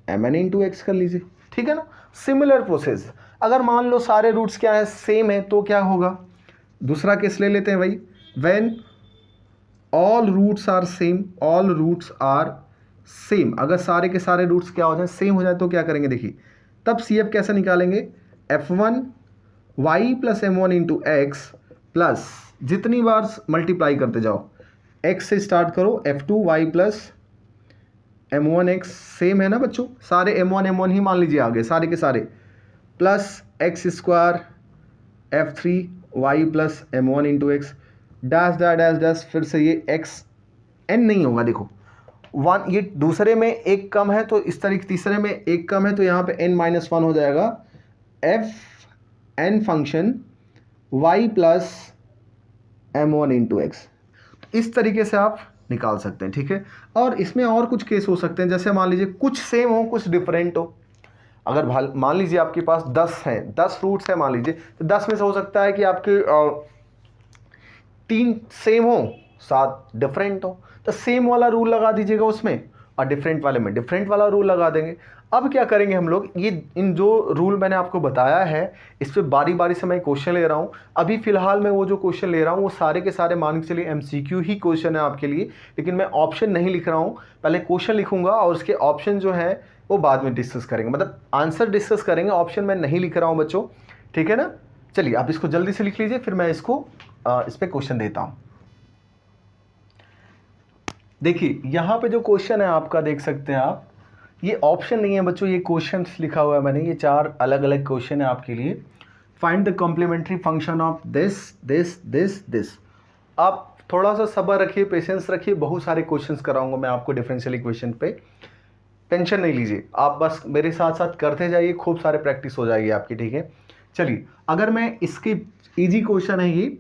mn into x कर लीजिए, ठीक है ना। सिमिलर प्रोसेस, अगर मान लो सारे रूट्स क्या है, सेम है, तो क्या होगा, दूसरा केस ले लेते हैं भाई, when all roots are same, all roots are same, अगर सारे के सारे रूट्स क्या हो जाए, सेम हो जाए, तो क्या करेंगे, देखिए तब CF कैसे निकालेंगे, f1 y plus m1 into x plus, जितनी बार मल्टीप्लाई करते जाओ, x से स्टार्ट करो, f2 y plus m1 x, same है ना बच्चों, सारे m1 ही मान लीजिए आ गए सारे के सारे, plus x square f3 y plus m1 into x, dash dash dash dash, फिर से ये x n नहीं होगा, देखो 1, ये दूसरे में एक कम है तो इस तरीके, तीसरे में एक कम है तो यहाँ पे n-1 हो जाएगा, f n function y plus m1 into x, इस तरीके से आप निकाल सकते हैं, ठीक है। और इसमें और कुछ केस हो सकते हैं, जैसे मान लीजिए कुछ सेम हो कुछ डिफरेंट हो, अगर मान लीजिए आपके पास 10 हैं, 10 रूट्स हैं मान लीजिए, तो 10 में से हो सकता है कि आपके 3 सेम हो, 7 डिफरेंट हो, तो सेम वाला रूल लगा दीजिएगा उसमें, और डिफरेंट वाले में डिफरेंट वाला रूल लगा देंगे। अब क्या करेंगे हम लोग, ये इन जो रूल मैंने आपको बताया है इस पर बारी बारी से मैं क्वेश्चन ले रहा हूँ। अभी फिलहाल मैं वो जो क्वेश्चन ले रहा हूँ वो सारे के सारे मान के चलिए MCQ ही क्वेश्चन है आपके लिए, लेकिन मैं ऑप्शन नहीं लिख रहा हूँ, पहले क्वेश्चन लिखूंगा और उसके ऑप्शन जो है वो बाद में डिस्कस करेंगे, मतलब आंसर डिस्कस करेंगे, ऑप्शन मैं नहीं लिख रहा हूँ बच्चों, ठीक है ना। चलिए आप इसको जल्दी से लिख लीजिए, फिर मैं इसको इस पर क्वेश्चन देता हूँ। देखिए यहाँ पे जो क्वेश्चन है आपका, देख सकते हैं आप, ये ऑप्शन नहीं है बच्चों, ये क्वेश्चन लिखा हुआ है मैंने, ये 4 अलग अलग क्वेश्चन है आपके लिए। Find the complementary function of this this this this. आप थोड़ा सा सब्र रखिए, पेशेंस रखिए, बहुत सारे क्वेश्चंस कराऊंगा मैं आपको डिफरेंशियल इक्वेशन पे, टेंशन नहीं लीजिए, आप बस मेरे साथ साथ करते जाइए, खूब सारे प्रैक्टिस हो जाएगी आपकी, ठीक है। चलिए, अगर मैं इसकी इजी क्वेश्चन है ये,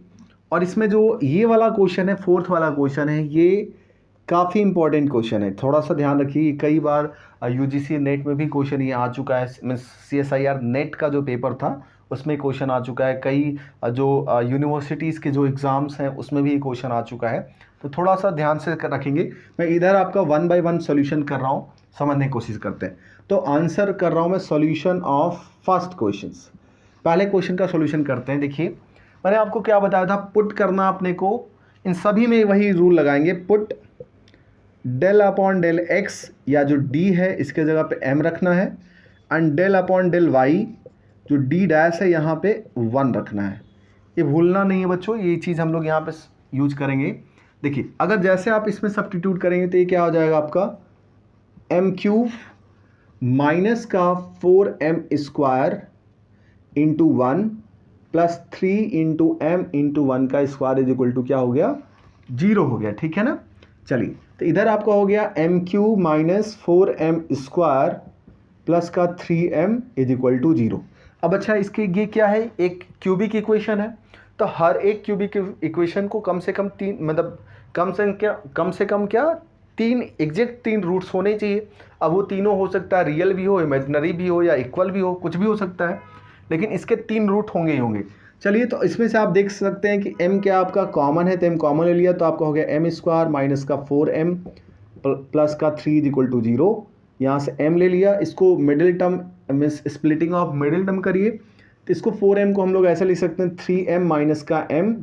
और इसमें जो ये वाला क्वेश्चन है, फोर्थ वाला क्वेश्चन है, ये काफ़ी इंपॉर्टेंट क्वेश्चन है, थोड़ा सा ध्यान रखिए। कई बार यूजीसी नेट में भी क्वेश्चन ये आ चुका है, मीन्स CSIR नेट का जो पेपर था उसमें क्वेश्चन आ चुका है, कई जो यूनिवर्सिटीज़ के जो एग्ज़ाम्स हैं उसमें भी ये क्वेश्चन आ चुका है, तो थोड़ा सा ध्यान से रखेंगे। मैं इधर आपका 1 बाय 1 सोल्यूशन कर रहा हूँ, समझने की कोशिश करते हैं। तो आंसर कर रहा हूँ मैं सोल्यूशन ऑफ फर्स्ट क्वेश्चन। पहले क्वेश्चन का सोल्यूशन करते हैं। देखिए, मैंने आपको क्या बताया था, पुट करना अपने को, इन सभी में वही रूल लगाएंगे, put del upon del X, या जो डी है इसके जगह पे m रखना है, and del upon del Y, जो डी डैश है यहाँ पे 1 रखना है। ये भूलना नहीं है बच्चों, ये चीज़ हम लोग यहाँ पे यूज करेंगे। देखिए, अगर जैसे आप इसमें सब्स्टिट्यूट करेंगे तो ये क्या हो जाएगा आपका, m क्यूब माइनस का 4m square into 1 plus 3 into m into 1 का स्क्वायर इज इक्वल टू क्या हो गया, 0 हो गया, ठीक है ना। चलिए, तो इधर आपका हो गया m cube minus 4m square plus का 3m इज इक्वल टू 0। अब अच्छा, इसके ये क्या है, एक क्यूबिक इक्वेशन है, तो हर एक क्यूबिक इक्वेशन को कम से कम 3, मतलब कम से कम क्या 3 एग्जैक्ट 3 रूट्स होने चाहिए। अब वो तीनों हो सकता है रियल भी हो, इमेजिनरी भी हो, या इक्वल भी हो, कुछ भी हो सकता है, लेकिन इसके 3 रूट होंगे ही होंगे। चलिए, तो इसमें से आप देख सकते हैं कि m क्या आपका कॉमन है, तो m कॉमन ले लिया, तो आपका हो गया m स्क्वायर माइनस का 4m प्लस का 3 इज इक्वल टू 0। यहाँ से m ले लिया, इसको middle term means splitting of middle term करिए, तो इसको 4m को हम लोग ऐसे लिख सकते हैं 3m माइनस का m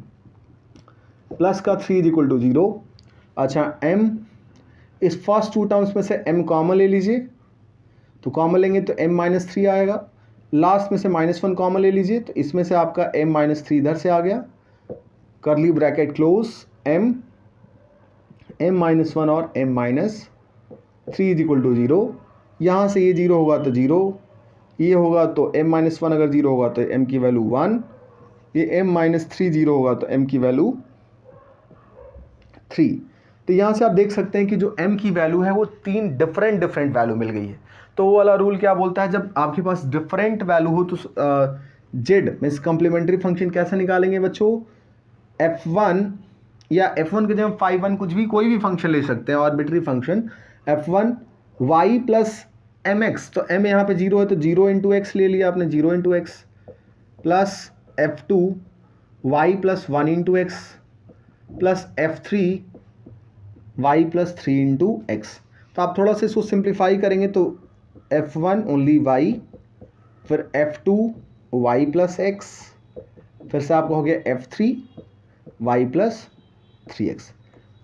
प्लस का 3 इज इक्वल टू 0। अच्छा, m इस फर्स्ट 2 टर्म्स में से m कॉमन ले लीजिए, तो कॉमन लेंगे तो m माइनस 3 आएगा, लास्ट में से -1 कॉमन ले लीजिए, तो इसमें से आपका m माइनस 3 इधर से आ गया, करली ब्रैकेट क्लोज, m माइनस 1 और m minus 3 is equal to 0। यहाँ से ये 0 होगा तो 0, ये होगा तो m माइनस 1 अगर 0 होगा तो m की वैल्यू 1, ये m माइनस 3 0 होगा तो m की वैल्यू 3। तो यहाँ से आप देख सकते हैं कि जो m की वैल्यू है वो 3 डिफरेंट वैल्यू मिल गई है। तो वो वाला रूल क्या बोलता है, जब आपके पास डिफरेंट वैल्यू हो तो z मीन्स कॉम्प्लीमेंट्री फंक्शन कैसे निकालेंगे बच्चों, f1 या f1 के जगह 5 1 कुछ भी, कोई भी फंक्शन ले सकते हैं, arbitrary function f1 y plus mx, तो m यहाँ पे 0 है तो 0 इंटू एक्स ले लिया आपने, 0 into x, plus f2 y plus 1 into x, plus f3 y plus 3 into x. तो आप थोड़ा सा इसको सिंप्लीफाई करेंगे तो f1 ओनली y, फिर f2 y प्लस एक्स, फिर से आपका हो गया f3 y प्लस 3x।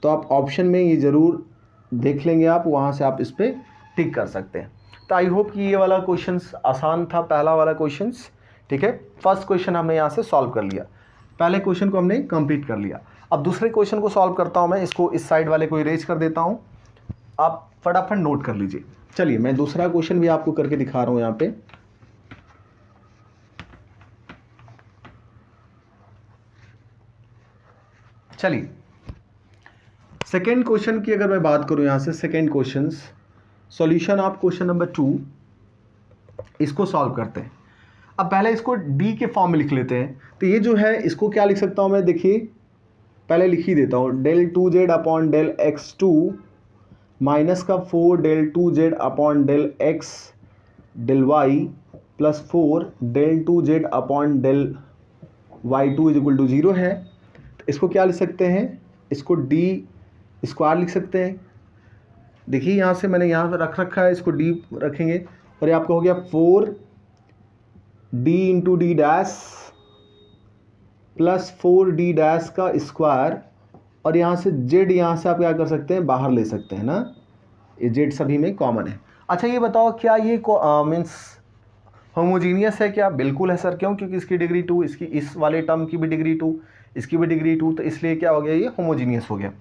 तो आप ऑप्शन में ये ज़रूर देख लेंगे, आप वहाँ से आप इस पर टिक कर सकते हैं। तो आई होप कि ये वाला क्वेश्चंस आसान था, पहला वाला क्वेश्चंस, ठीक है। फर्स्ट क्वेश्चन हमने यहाँ से सॉल्व कर लिया, पहले क्वेश्चन को हमने कंप्लीट कर लिया। अब दूसरे क्वेश्चन को सॉल्व करता हूँ मैं, इसको इस साइड वाले को इरेज कर देता हूँ, आप फटाफट नोट कर लीजिए। चलिए, मैं दूसरा क्वेश्चन भी आपको करके दिखा रहा हूँ यहाँ पे। चलिए, सेकेंड क्वेश्चन की अगर मैं बात करूँ यहाँ से, second question solution of question number 2, इसको सॉल्व करते हैं। अब पहले इसको डी के फॉर्म में लिख लेते हैं। तो ये जो है इसको क्या लिख सकता हूँ मैं, देखिए पहले लिख ही देता हूँ, del 2z upon del x2 minus का 4 del 2z upon del x del y plus 4 del 2z upon del y2 is equal to 0 है। तो इसको क्या लिख सकते हैं, इसको डी स्क्वायर लिख सकते हैं। देखिए यहाँ से मैंने यहाँ पर रख रखा है, इसको डी रखेंगे, और ये आपका हो गया 4 D into D dash plus 4 D dash का स्क्वायर, और यहाँ से जेड, यहाँ से आप क्या कर सकते हैं, बाहर ले सकते हैं ना, ये जेड सभी में कॉमन है। अच्छा, ये बताओ क्या ये मीन्स होमोजीनियस है क्या? बिल्कुल है सर, क्यों? क्योंकि इसकी डिग्री 2, इसकी इस वाले टर्म की भी डिग्री 2, इसकी भी डिग्री 2, तो इसलिए क्या हो गया, ये होमोजीनियस हो गया।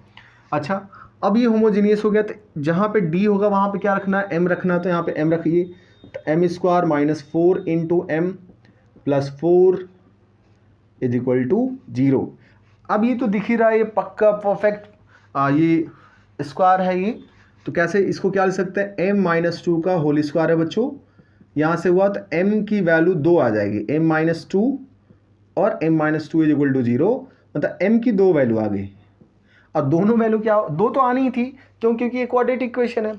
अच्छा, अब ये होमोजीनियस हो गया तो जहाँ पे डी होगा वहाँ पे क्या रखना है, एम रखना है, तो यहाँ पे एम रखिए, तो M square minus 4 into M plus 4 is equal to 0। अब ये तो दिख ही रहा है, ये पक्का परफेक्ट ये स्क्वायर है ये, तो कैसे इसको क्या लिख सकते हैं, m-2 का होल स्क्वायर है बच्चों। यहाँ से हुआ तो m की वैल्यू 2 आ जाएगी, m-2 और m-2 इज इक्वल टू 0, मतलब m की 2 वैल्यू आ गई। अब दोनों वैल्यू क्या, 2 तो आनी ही थी, क्यों, क्योंकि ये क्वाड्रेटिक इक्वेशन है।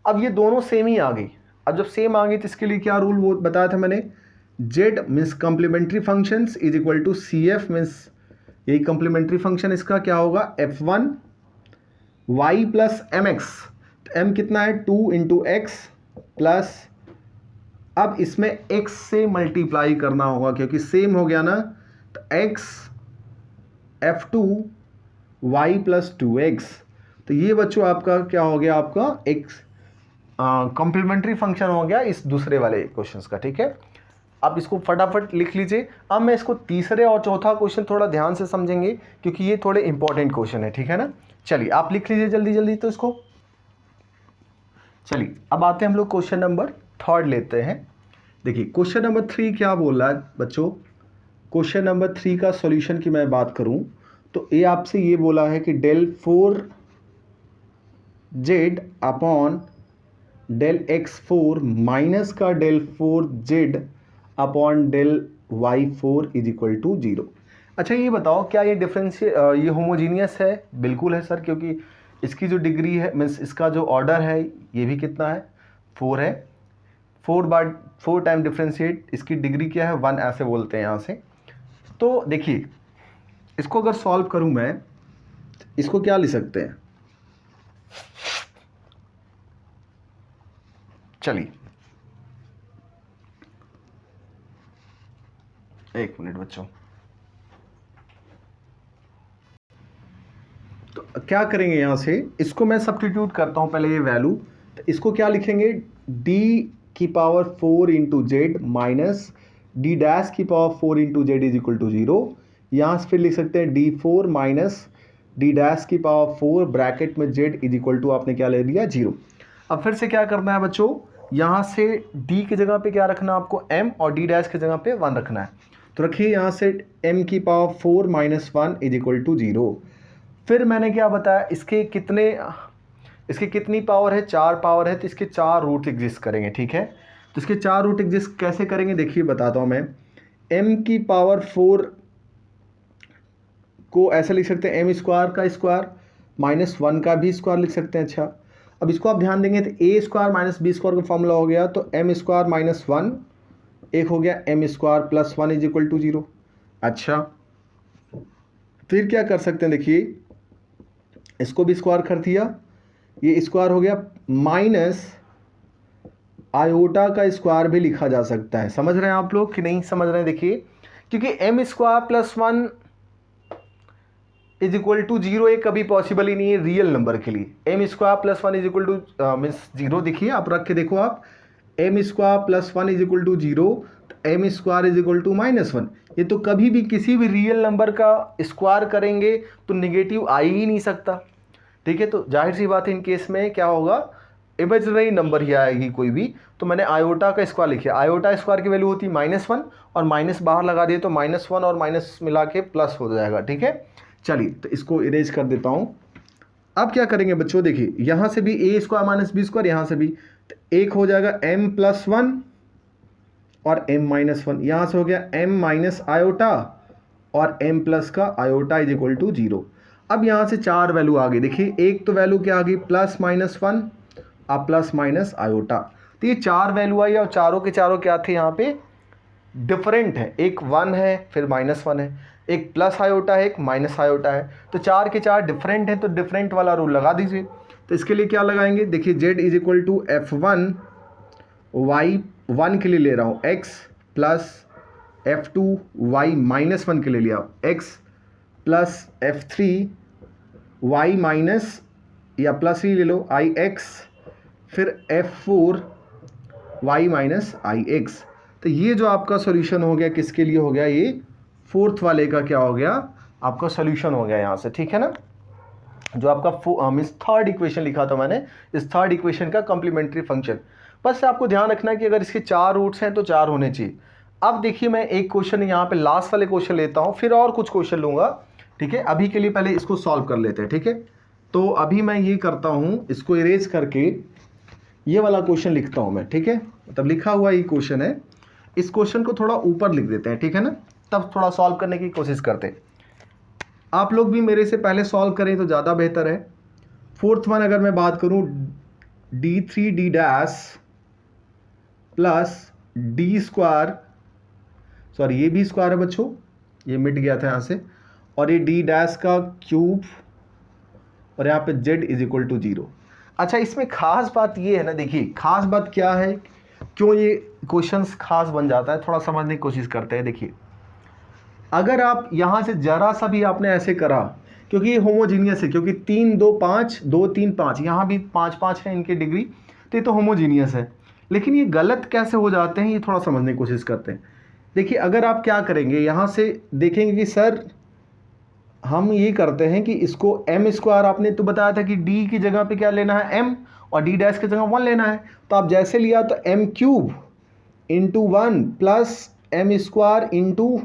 अब ये दोनों सेम ही आ गई। अब जब सेम आ गई तो इसके लिए क्या रूल वो बताया था मैंने, z means complementary functions is equal to cf means यही कम्प्लीमेंट्री फंक्शन इसका क्या होगा, f1 y प्लस mx। तो m कितना है 2 इंटू एक्स प्लस, अब इसमें x से मल्टीप्लाई करना होगा क्योंकि सेम हो गया ना, तो x f2 y plus 2x। तो ये बच्चों आपका क्या हो गया, आपका x कॉम्प्लीमेंट्री फंक्शन हो गया इस दूसरे वाले क्वेश्चंस का। ठीक है, आप इसको फटाफट लिख लीजिए। अब मैं इसको तीसरे और चौथा क्वेश्चन थोड़ा ध्यान से समझेंगे क्योंकि ये थोड़े इंपॉर्टेंट क्वेश्चन है, ठीक है ना। चलिए आप लिख लीजिए जल्दी जल्दी तो इसको। चलिए अब आते हैं हम लोग क्वेश्चन नंबर 3 लेते हैं। देखिए क्वेश्चन नंबर 3 क्या बोल रहा है बच्चों, क्वेश्चन नंबर 3 का सॉल्यूशन की मैं बात करूं तो ये आपसे ये बोला है कि del 4z upon del x4 minus का del 4z upon del y4 is equal to 0। अच्छा ये बताओ क्या ये ये होमोजीनियस है? बिल्कुल है सर, क्योंकि इसकी जो डिग्री है मीन्स इसका जो ऑर्डर है ये भी कितना है, 4 है। 4 टाइम डिफ्रेंशिएट, इसकी डिग्री क्या है 1 ऐसे बोलते हैं यहाँ से। तो देखिए इसको अगर सॉल्व करूं मैं, इसको क्या लिख सकते हैं, चलिए एक मिनट बच्चों। तो क्या करेंगे यहाँ से, इसको मैं सब्स्टिट्यूट करता हूं पहले ये वैल्यू। तो इसको क्या लिखेंगे, d की power 4 into z minus d dash की power 4 into Z is equal to 0। यहाँ से फिर लिख सकते हैं d4 माइनस डी डैश की पावर 4 ब्रैकेट में z इज इक्वल टू आपने क्या ले लिया 0। अब फिर से क्या करना है बच्चों, यहाँ से d की जगह पे क्या रखना है आपको, m, और d डैश की जगह पे 1 रखना है। तो रखिए यहाँ से m की power 4 minus 1 is equal to 0। फिर मैंने क्या बताया, इसके कितनी पावर है, 4 पावर है, तो इसके 4 रूट एग्जिस्ट करेंगे। ठीक है, तो इसके 4 रूट एग्जिस्ट कैसे करेंगे देखिए बताता हूँ मैं। m की पावर 4 को ऐसे लिख सकते हैं m स्क्वायर का स्क्वायर माइनस 1 का भी स्क्वायर लिख सकते हैं। अच्छा अब इसको आप ध्यान देंगे तो a square minus b square का फॉर्मूला हो गया, तो m स्क्वायर माइनस 1 एक हो गया m square plus 1 is equal to 0। अच्छा फिर क्या कर सकते हैं, देखिए इसको भी स्क्वायर कर दिया, ये स्क्वायर हो गया, माइनस आयोटा का स्क्वायर भी लिखा जा सकता है। समझ रहे हैं आप लोग कि नहीं समझ रहे हैं, देखिए क्योंकि m square plus 1 is equal to 0 ये कभी पॉसिबल ही नहीं है रियल नंबर के लिए। m square plus 1 is equal to means 0, देखिए आप रख के देखो आप, m square plus 1 is equal to 0, m square is equal to minus 1। ये तो कभी भी किसी भी रियल नंबर का स्क्वायर करेंगे तो निगेटिव आ ही नहीं सकता। ठीक है, तो जाहिर सी बात है इन केस में क्या होगा, इमेजिनरी नंबर ही आएगी कोई भी। तो मैंने आयोटा का स्क्वायर लिखा, आयोटा स्क्वायर की वैल्यू होती है -1 और माइनस बाहर लगा दिए तो -1 और माइनस मिला के प्लस हो जाएगा। ठीक है, चलिए तो इसको इरेज कर देता हूँ। अब क्या करेंगे बच्चों, देखिए यहाँ से भी a square minus B square, यहाँ से भी तो एक हो जाएगा m प्लस 1 और m माइनस 1, यहाँ से हो गया m माइनस आयोटा और m प्लस का आयोटा इज इक्वल टू 0। अब यहाँ से 4 वैल्यू आ गई, देखिए एक तो वैल्यू क्या आ गई प्लस माइनस 1 और प्लस माइनस आयोटा। तो ये 4 वैल्यू आई और चारों के चारों क्या थे यहाँ पे डिफरेंट है, एक 1 है फिर -1 है, एक प्लस आयोटा है एक माइनस आयोटा है। तो 4 के 4 डिफरेंट हैं तो डिफरेंट वाला रूल लगा दीजिए। तो इसके लिए क्या लगाएंगे, देखिए z is equal to f1 y 1 के लिए ले रहा हूँ x plus f2 y minus 1 के लिए लिया x plus f3 y minus या प्लस ही ले लो ix फिर f4 y माइनस ix। तो ये जो आपका सॉल्यूशन हो गया किसके लिए हो गया, ये 4th वाले का क्या हो गया आपका सॉल्यूशन हो गया यहाँ से। ठीक है ना, जो आपका मीन्स 3rd इक्वेशन लिखा था मैंने, इस 3rd इक्वेशन का कॉम्प्लीमेंट्री फंक्शन। बस आपको ध्यान रखना है कि अगर इसके 4 रूट्स हैं तो 4 होने चाहिए। अब देखिए मैं एक क्वेश्चन यहाँ पे लास्ट वाले क्वेश्चन लेता हूँ, फिर और कुछ क्वेश्चन लूँगा, ठीक है। अभी के लिए पहले इसको सॉल्व कर लेते हैं, ठीक है। तो अभी मैं ये करता हूँ, इसको इरेज करके ये वाला क्वेश्चन लिखता हूँ मैं, ठीक है। मतलब लिखा हुआ ये क्वेश्चन है, इस क्वेश्चन को थोड़ा ऊपर लिख देते हैं, ठीक है ना, तब थोड़ा सॉल्व करने की कोशिश करते हैं। आप लोग भी मेरे से पहले सॉल्व करें तो ज़्यादा बेहतर है। फोर्थ वन अगर मैं बात करूँ, d3d dash plus D square, sorry ये भी स्क्वायर है बच्चों, ये मिट गया था यहाँ से, और ये डी डैश का क्यूब, और यहाँ पे z इज इक्वल टू 0। अच्छा, इसमें खास बात ये है ना, देखिए खास बात क्या है, क्यों ये क्वेश्चंस खास बन जाता है, थोड़ा समझने की कोशिश करते हैं। देखिए अगर आप यहाँ से जरा सा भी आपने ऐसे करा, क्योंकि ये होमोजीनियस है, क्योंकि 3 2 5 2 3 5, यहाँ भी 5 5 है इनकी डिग्री, तो ये तो होमोजीनियस है। लेकिन ये गलत कैसे हो जाते हैं, ये थोड़ा समझने की कोशिश करते हैं। देखिए अगर आप क्या करेंगे, यहाँ से देखेंगे कि सर हम ये करते हैं कि इसको एम स्क्वायर, आपने तो बताया था कि डी की जगह पे क्या लेना है, एम, और डी डैश की जगह 1 लेना है। तो आप जैसे लिया तो M cube into 1 plus M square into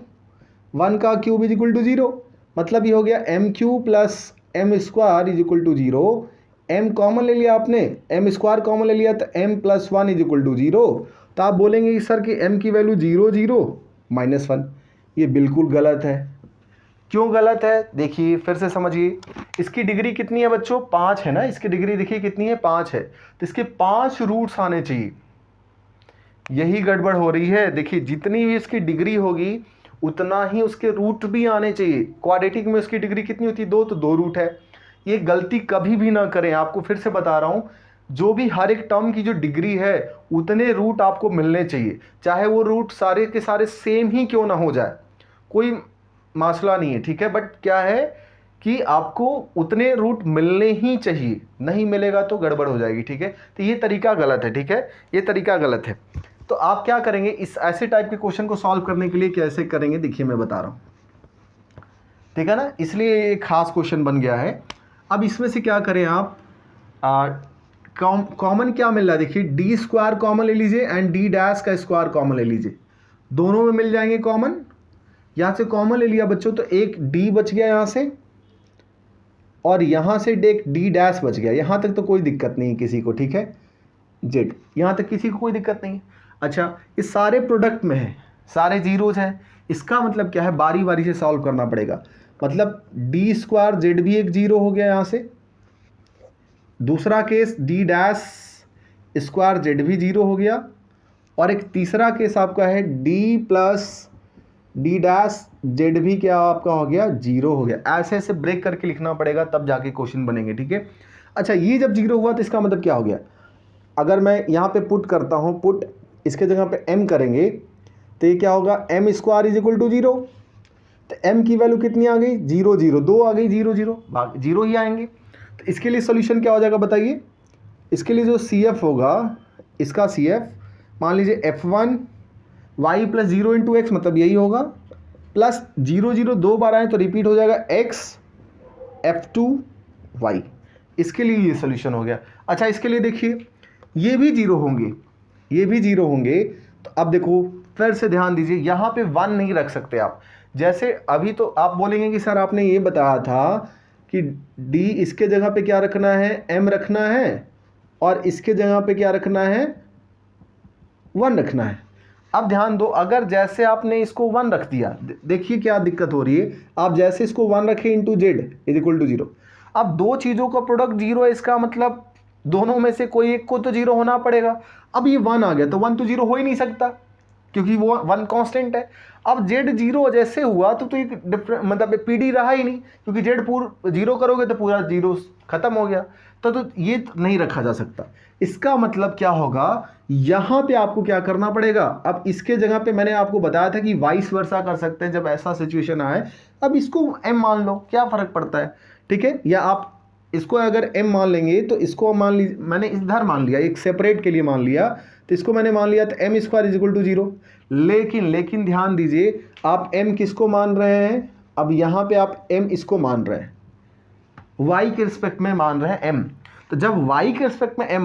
1 का क्यूब इज इक्वल टू 0। मतलब ये हो गया M cube plus M square is equal to 0। M common ले लिया आपने, एम स्क्वायर कॉमन ले लिया, तो M plus 1 is equal to 0। तो आप बोलेंगे कि सर कि एम की वैल्यू 0 0 -1। ये बिल्कुल गलत है। क्यों गलत है, देखिए फिर से समझिए। इसकी डिग्री कितनी है बच्चों, 5 है ना, इसकी डिग्री देखिए कितनी है, 5 है। तो इसके 5 रूट्स आने चाहिए, यही गड़बड़ हो रही है। देखिए जितनी भी इसकी डिग्री होगी उतना ही उसके रूट भी आने चाहिए। क्वाड्रेटिक में उसकी डिग्री कितनी होती है, 2, तो 2 रूट है। ये गलती कभी भी ना करें, आपको फिर से बता रहा हूँ, जो भी हर एक टर्म की जो डिग्री है उतने रूट आपको मिलने चाहिए, चाहे वो रूट सारे के सारे सेम ही क्यों ना हो जाए, कोई मसला नहीं है, ठीक है। बट क्या है कि आपको उतने रूट मिलने ही चाहिए, नहीं मिलेगा तो गड़बड़ हो जाएगी, ठीक है। तो ये तरीका गलत है, ठीक है, ये तरीका गलत है। तो आप क्या करेंगे, इस ऐसे टाइप के क्वेश्चन को सॉल्व करने के लिए कैसे करेंगे, देखिए मैं बता रहा हूँ, ठीक है ना, इसलिए ये खास क्वेश्चन बन गया है। अब इसमें से क्या करें आप, कॉमन क्या मिल रहा है, देखिए डी स्क्वायर कॉमन ले लीजिए एंड डी डैश का स्क्वायर कॉमन ले लीजिए, दोनों में मिल जाएंगे कॉमन। यहाँ से कॉमन ले लिया बच्चों, तो एक डी बच गया यहाँ से, और यहाँ से एक डी डैश बच गया। यहाँ तक तो कोई दिक्कत नहीं है किसी को, ठीक है, जेड यहाँ तक किसी को कोई दिक्कत नहीं है। अच्छा, इस सारे प्रोडक्ट में है, सारे जीरोज हैं, इसका मतलब क्या है, बारी बारी से सॉल्व करना पड़ेगा। मतलब डी स्क्वायर जेड भी एक जीरो हो गया यहाँ से, दूसरा case D dash square Z भी जीरो हो गया, और एक तीसरा केस आपका है D plus D dash Z भी क्या आपका हो गया, जीरो हो गया। ऐसे ऐसे ब्रेक करके लिखना पड़ेगा, तब जाके क्वेश्चन बनेंगे, ठीक है। अच्छा, ये जब जीरो हुआ तो इसका मतलब क्या हो गया, अगर मैं यहाँ पे पुट करता हूँ, पुट इसके जगह पे m करेंगे तो ये क्या होगा, M square is equal to 0। तो m की वैल्यू कितनी आ गई, 0 0, 2 आ गई, 0 0, 0 ही आएंगे। तो इसके लिए सोल्यूशन क्या हो जाएगा बताइए। इसके लिए जो CF होगा, इसका CF मान लीजिए F1 y plus 0 into x, मतलब यही होगा, प्लस 0 0 2 बार आए तो रिपीट हो जाएगा x F2 y। इसके लिए ये सोल्यूशन हो गया। अच्छा, इसके लिए देखिए ये भी जीरो होंगे, ये भी जीरो होंगे। तो अब देखो फिर से ध्यान दीजिए, यहाँ पे 1 नहीं रख सकते आप। जैसे अभी तो आप बोलेंगे कि सर आपने ये बताया था कि d इसके जगह पे क्या रखना है, m रखना है, और इसके जगह पे क्या रखना है, 1 रखना है। अब ध्यान दो, अगर जैसे आपने इसको 1 रख दिया, देखिए क्या दिक्कत हो रही है। आप जैसे इसको 1 रखें into Z is equal to 0। अब दो चीज़ों का प्रोडक्ट 0 है, इसका मतलब दोनों में से कोई एक को तो 0 होना पड़ेगा। अब ये 1 आ गया तो 1 तो 0 हो ही नहीं सकता, क्योंकि वो 1 कांस्टेंट है। अब जेड 0 जैसे हुआ तो एक डिफरेंट, मतलब PD रहा ही नहीं, क्योंकि जेड पूरा 0 करोगे तो पूरा 0 खत्म हो गया। तो ये नहीं रखा जा सकता। इसका मतलब क्या होगा, यहाँ पे आपको क्या करना पड़ेगा। अब इसके जगह पे मैंने आपको बताया था कि वाइस वर्सा कर सकते हैं जब ऐसा सिचुएशन आए। अब इसको m मान लो, क्या फ़र्क पड़ता है, ठीक है। या आप इसको अगर m मान लेंगे तो इसको मान लीजिए, मैंने इधर मान लिया, एक सेपरेट के लिए मान लिया, तो इसको मैंने मान लिया तो m square is equal to 0। लेकिन ध्यान दीजिए, आप m किसको मान रहे हैं, अब यहाँ पे आप m इसको मान रहे हैं, y के रिस्पेक्ट में मान रहे हैं m। तो जब y के रिस्पेक्ट में m